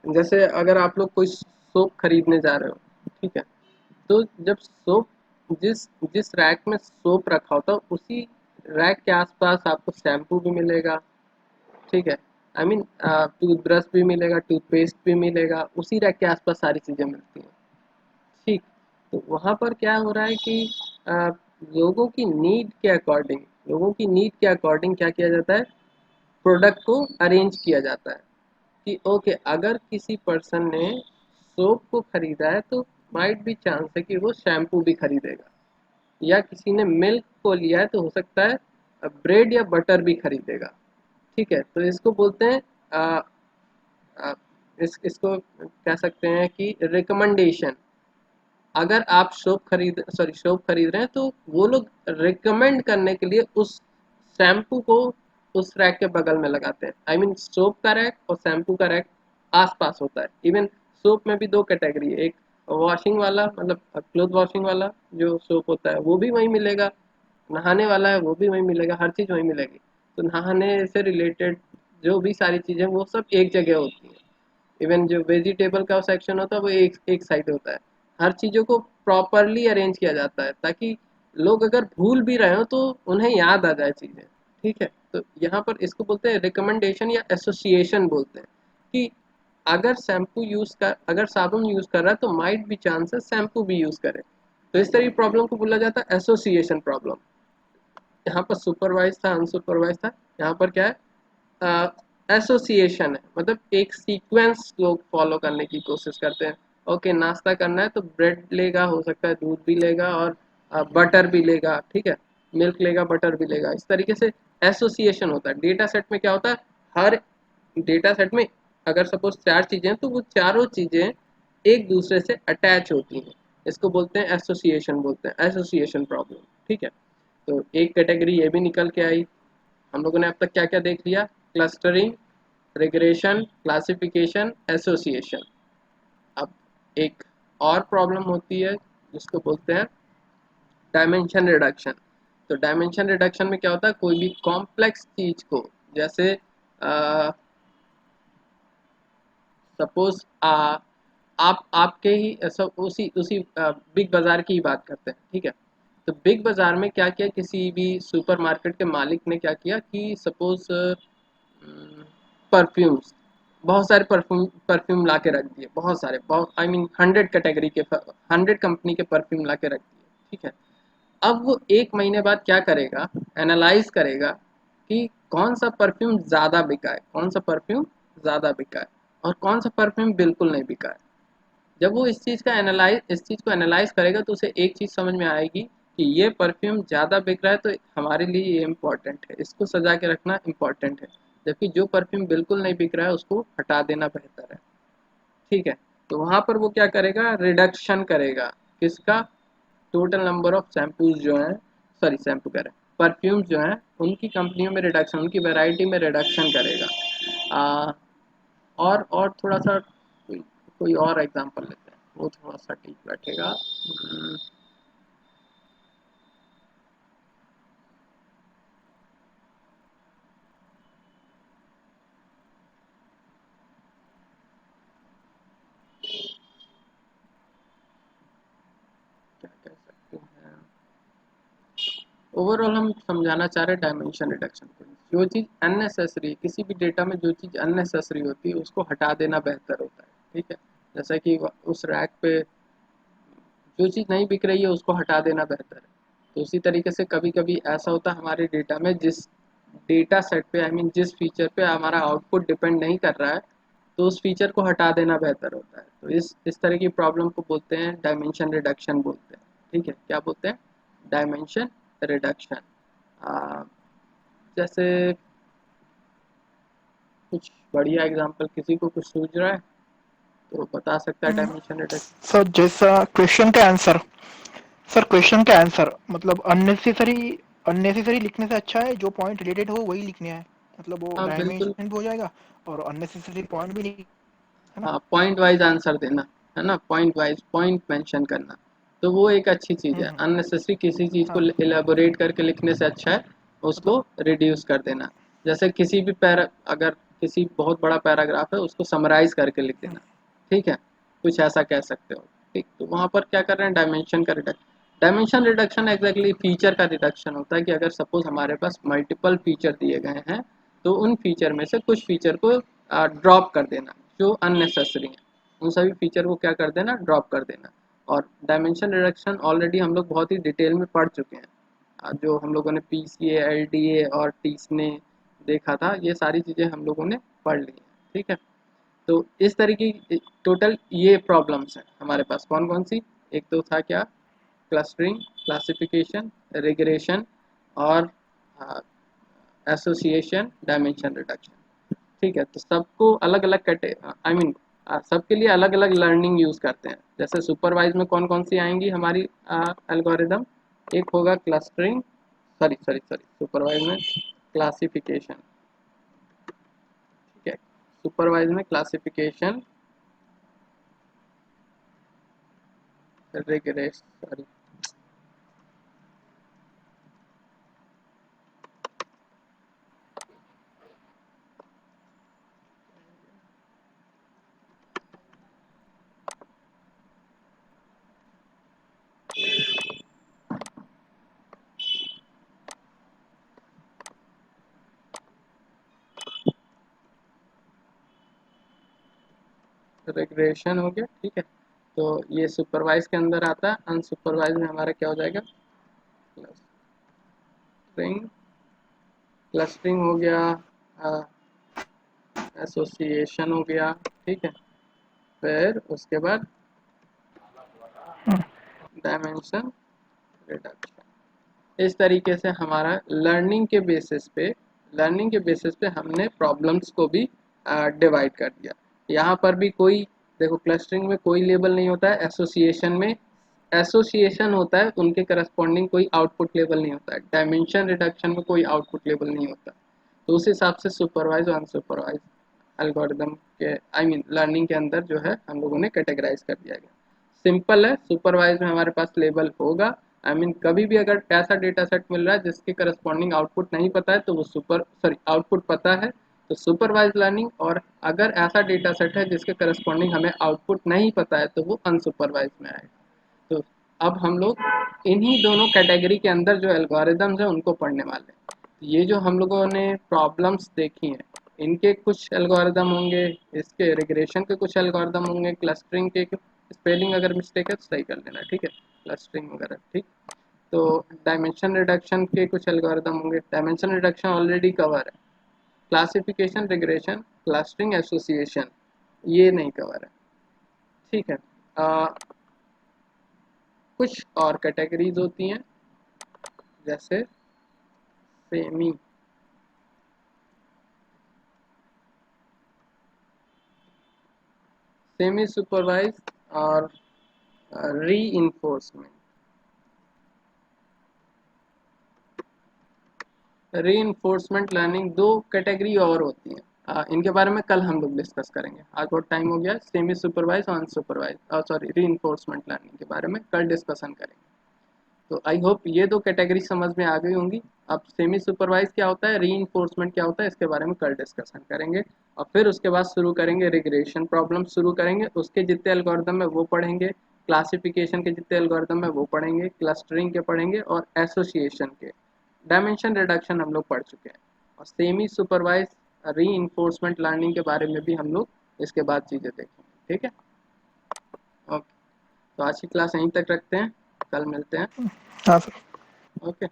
जैसे अगर आप लोग कोई सोप खरीदने जा रहे हो, ठीक है, तो जब सोप जिस जिस रैक में सोप रखा होता है उसी रैक के आसपास आपको शैम्पू भी मिलेगा, ठीक है, आई मीन टूथब्रश भी मिलेगा, टूथपेस्ट भी मिलेगा, उसी रैक के आसपास सारी चीज़ें मिलती हैं, ठीक। तो वहाँ पर क्या हो रहा है कि अ, लोगों की नीड के अकॉर्डिंग, लोगों की नीड के अकॉर्डिंग क्या किया जाता है, प्रोडक्ट को अरेंज किया जाता है कि ओके अगर किसी पर्सन ने सोप को खरीदा है तो माइट भी चांस है कि वो शैम्पू भी खरीदेगा, या किसी ने मिल्क को लिया है तो हो सकता है ब्रेड या बटर भी खरीदेगा, ठीक है। तो इसको बोलते हैं अ, अ, इसको कह सकते हैं कि रिकमेंडेशन। अगर आप सोप खरीद रहे हैं तो वो लोग रिकमेंड करने के लिए उस शैम्पू को उस रैक के बगल में लगाते हैं। आई मीन सोप का रैक और शैम्पू का रैक आस पास होता है। इवन सोप में भी दो कैटेगरी है, एक वॉशिंग वाला मतलब क्लोथ वॉशिंग वाला जो सोप होता है वो भी वहीं मिलेगा, नहाने वाला है वो भी वहीं मिलेगा, हर चीज़ वहीं मिलेगी। तो नहाने से रिलेटेड जो भी सारी चीज़ें वो सब एक जगह होती हैं। इवन जो वेजिटेबल का सेक्शन होता है वो एक एक साइड होता है। हर चीज़ों को प्रॉपरली अरेंज किया जाता है ताकि लोग अगर भूल भी रहे हो तो उन्हें याद आ जाए चीज़ें, ठीक है। तो यहाँ पर इसको बोलते हैं रिकमेंडेशन या एसोसिएशन बोलते हैं कि अगर साबुन यूज़ कर रहा है तो माइट भी चांसेस शैम्पू भी यूज़ करे। तो इस तरह की प्रॉब्लम को बोला जाता है एसोसिएशन प्रॉब्लम। यहाँ पर सुपरवाइज था अनसुपरवाइज था, यहाँ पर क्या है, एसोसिएशन है, मतलब एक सीक्वेंस लोग फॉलो करने की कोशिश करते हैं। ओके नाश्ता करना है तो ब्रेड लेगा, हो सकता है दूध भी लेगा और बटर भी लेगा, ठीक है, मिल्क लेगा बटर भी लेगा, इस तरीके से एसोसिएशन होता है। डेटा सेट में क्या होता है, हर डेटा सेट में अगर सपोज चार चीज़ें हैं तो वो चारों चीज़ें एक दूसरे से अटैच होती हैं, इसको बोलते हैं एसोसिएशन, बोलते हैं एसोसिएशन प्रॉब्लम, ठीक है। तो एक कैटेगरी ये भी निकल के आई। हम लोगों ने अब तक क्या क्या देख लिया, क्लस्टरिंग, रिग्रेशन, क्लासिफिकेशन, एसोसिएशन। अब एक और प्रॉब्लम होती है जिसको बोलते हैं डायमेंशन रिडक्शन। तो डायमेंशन रिडक्शन में क्या होता है, कोई भी कॉम्प्लेक्स चीज को, जैसे सपोज आप आपके ही सब उसी उसी बिग बाजार की ही बात करते हैं, ठीक है। तो बिग बाजार में क्या किया, किसी भी सुपरमार्केट के मालिक ने क्या किया कि सपोज परफ्यूम्स, बहुत सारे परफ्यूम परफ्यूम ला के रख दिए, बहुत सारे, बहुत आई मीन 100 कैटेगरी के 100 कंपनी के परफ्यूम ला के रख दिए, ठीक है। अब वो एक महीने बाद क्या करेगा, एनालाइज करेगा कि कौन सा परफ्यूम ज़्यादा बिका है, कौन सा परफ्यूम ज़्यादा बिका है और कौन सा परफ्यूम बिल्कुल नहीं बिका है। जब वो इस चीज़ को एनालाइज करेगा तो उसे एक चीज़ समझ में आएगी कि ये परफ्यूम ज़्यादा बिक रहा है तो हमारे लिए ये इम्पोर्टेंट है, इसको सजा के रखना इम्पोर्टेंट है, जबकि जो परफ्यूम बिल्कुल नहीं बिक रहा है उसको हटा देना बेहतर है, ठीक है। तो वहाँ पर वो क्या करेगा, रिडक्शन करेगा, किसका, टोटल नंबर ऑफ शैम्पूज जो हैं, सॉरी शैम्पू कह रहे हैं, परफ्यूम्स जो हैं उनकी कंपनियों में रिडक्शन, उनकी वैरायटी में रिडक्शन करेगा। आ, और थोड़ा सा कोई और एग्जांपल लेते हैं, वो थोड़ा सा ठीक बैठेगा। क्या कह सकते हैं, ओवरऑल हम समझाना चाह रहे हैं डायमेंशन रिडक्शन को। जो चीज़ अननेसेसरी, किसी भी डेटा में जो चीज़ अननेसेसरी होती है उसको हटा देना बेहतर होता है, ठीक है। जैसा कि उस रैक पे जो चीज़ नहीं बिक रही है उसको हटा देना बेहतर है। तो उसी तरीके से कभी कभी ऐसा होता है हमारे डेटा में, जिस डेटा सेट पे, आई मीन जिस फीचर पे हमारा आउटपुट डिपेंड नहीं कर रहा है, तो उस फीचर को हटा देना बेहतर होता है। तो इस तरह की प्रॉब्लम को बोलते हैं डायमेंशन रिडक्शन बोलते हैं, ठीक है। क्या बोलते हैं? Dimension reduction. जैसे कुछ बढ़िया एग्जांपल किसी को कुछ सूझ रहा है तो बता सकता है डायमेंशन रिडक्शन। सर जैसा क्वेश्चन का आंसर मतलब अननेसेसरी अननेसेसरी लिखने से अच्छा है जो पॉइंट रिलेटेड हो वही लिखने हैं, मतलब वो हाँ बिल्कुल। डायमेंशन भी हो जाएगा और अननेसेसरी पॉइंट भी नहीं, है ना। हाँ, पॉइंट वाइज आंसर देना, है ना, पॉइंट वाइज पॉइंट मेंशन करना, तो वो एक अच्छी चीज़ है। हम्म। अननेसेसरी किसी चीज़ को हाँ एलेबोरेट करके लिखने से अच्छा है उसको मतलब रिड्यूस कर देना। जैसे किसी भी अगर किसी बहुत बड़ा पैराग्राफ है उसको समराइज करके लिख देना, ठीक है, कुछ ऐसा कह सकते हो, ठीक। तो वहाँ पर क्या कर रहे हैं? डायमेंशन का reduction. Dimension reduction exactly feature का रिडक्शन होता है कि अगर सपोज हमारे पास मल्टीपल फीचर दिए गए हैं तो उन फीचर में से कुछ फीचर को ड्रॉप कर देना जो अननेसेसरी हैं, उन सभी फीचर को क्या कर देना? ड्रॉप कर देना। और डायमेंशन रिडक्शन ऑलरेडी हम लोग बहुत ही डिटेल में पढ़ चुके हैं। जो हम लोगों ने पीसीए, एलडीए और टीस ने देखा था, ये सारी चीज़ें हम लोगों ने पढ़ ली हैं, ठीक है। तो इस तरीके की टोटल ये प्रॉब्लम्स हैं हमारे पास। कौन कौन सी? एक तो था क्या? क्लस्टरिंग, क्लासिफिकेशन, रिग्रेशन और एसोसिएशन, डायमेंशन रिडक्शन, ठीक है। तो सबको अलग अलग कैटे आई मीन सबके लिए अलग अलग लर्निंग यूज़ करते हैं। जैसे सुपरवाइज में कौन कौन सी आएंगी हमारी एल्गोरिदम? एक होगा clustering, sorry sorry sorry, supervise में क्लासिफिकेशन, ठीक है। सुपरवाइज में क्लासिफिकेशन, रिग्रेस सॉरी रिग्रेशन हो गया, ठीक है। तो ये सुपरवाइज के अंदर आता है। अनसुपरवाइज में हमारा क्या हो जाएगा? क्लस्टरिंग, क्लस्टरिंग हो गया, एसोसिएशन हो गया, ठीक है। फिर उसके बाद डायमेंशन रिडक्शन। इस तरीके से हमारा लर्निंग के बेसिस पे हमने प्रॉब्लम्स को भी डिवाइड कर दिया। यहाँ पर भी कोई, देखो क्लस्टरिंग में कोई लेबल नहीं होता है, एसोसिएशन में एसोसिएशन होता है, उनके करस्पॉन्डिंग कोई आउटपुट लेबल नहीं होता है। डायमेंशन रिडक्शन में कोई आउटपुट लेबल नहीं होता। तो उस हिसाब से सुपरवाइज और अनसुपरवाइज एल्गोरिदम के आई मीन लर्निंग के अंदर जो है हम लोगों ने कैटेगराइज कर दिया गया। सिंपल है, सुपरवाइज में हमारे पास लेबल होगा। आई मीन कभी भी अगर ऐसा डेटा सेट मिल रहा है जिसके करस्पॉन्डिंग आउटपुट नहीं पता है तो वो आउटपुट पता है तो सुपरवाइज लर्निंग, और अगर ऐसा डेटा सेट है जिसके करस्पॉन्डिंग हमें आउटपुट नहीं पता है तो वो अनसुपरवाइज में आएगा। तो अब हम लोग इन्हीं दोनों कैटेगरी के अंदर जो एल्गोरिदम्स हैं उनको पढ़ने वाले हैं। ये जो हम लोगों ने प्रॉब्लम्स देखी हैं, इनके कुछ एल्गोरिदम होंगे, इसके रिग्रेशन के कुछ एल्गोरिदम होंगे, क्लस्टरिंग के, स्पेलिंग अगर मिस्टेक है तो सही कर लेना, ठीक है, क्लस्टरिंग वगैरह, ठीक। तो डायमेंशन रिडक्शन के कुछ एल्गोरिदम होंगे। डायमेंशन रिडक्शन ऑलरेडी कवर है। क्लासिफिकेशन, रिग्रेशन, क्लस्टरिंग, एसोसिएशन ये नहीं कवर है, ठीक है। कुछ और कैटेगरीज होती हैं जैसे सेमी सेमी सुपरवाइज और री इन्फोर्समेंट। री इन्फोर्समेंट लर्निंग दो कैटेगरी और होती हैं। इनके बारे में कल हम लोग डिस्कस करेंगे। आज बहुत टाइम हो गया। सेमी सुपरवाइज और अनसुपरवाइज सॉरी री इन्फोर्समेंट लर्निंग के बारे में कल डिस्कशन करेंगे। तो आई होप ये दो कैटेगरी समझ में आ गई होंगी। अब सेमी सुपरवाइज क्या होता है, री इन्फोर्समेंट क्या होता है, इसके बारे में कल डिस्कशन करेंगे। और फिर उसके बाद शुरू करेंगे रिग्रेशन प्रॉब्लम शुरू करेंगे, उसके जितने एल्गोरिदम है वो पढ़ेंगे, क्लासिफिकेशन के जितने एल्गोरिदम है वो पढ़ेंगे, क्लस्टरिंग के पढ़ेंगे और एसोसिएशन के। डायमेंशन रिडक्शन हम लोग पढ़ चुके हैं, और सेमी सुपरवाइज री इन्फोर्समेंट लर्निंग के बारे में भी हम लोग इसके बाद चीज़ें देखेंगे। ठीक है, ओके। तो आज की क्लास यहीं तक रखते हैं, कल मिलते हैं। हाँ सर। ओके।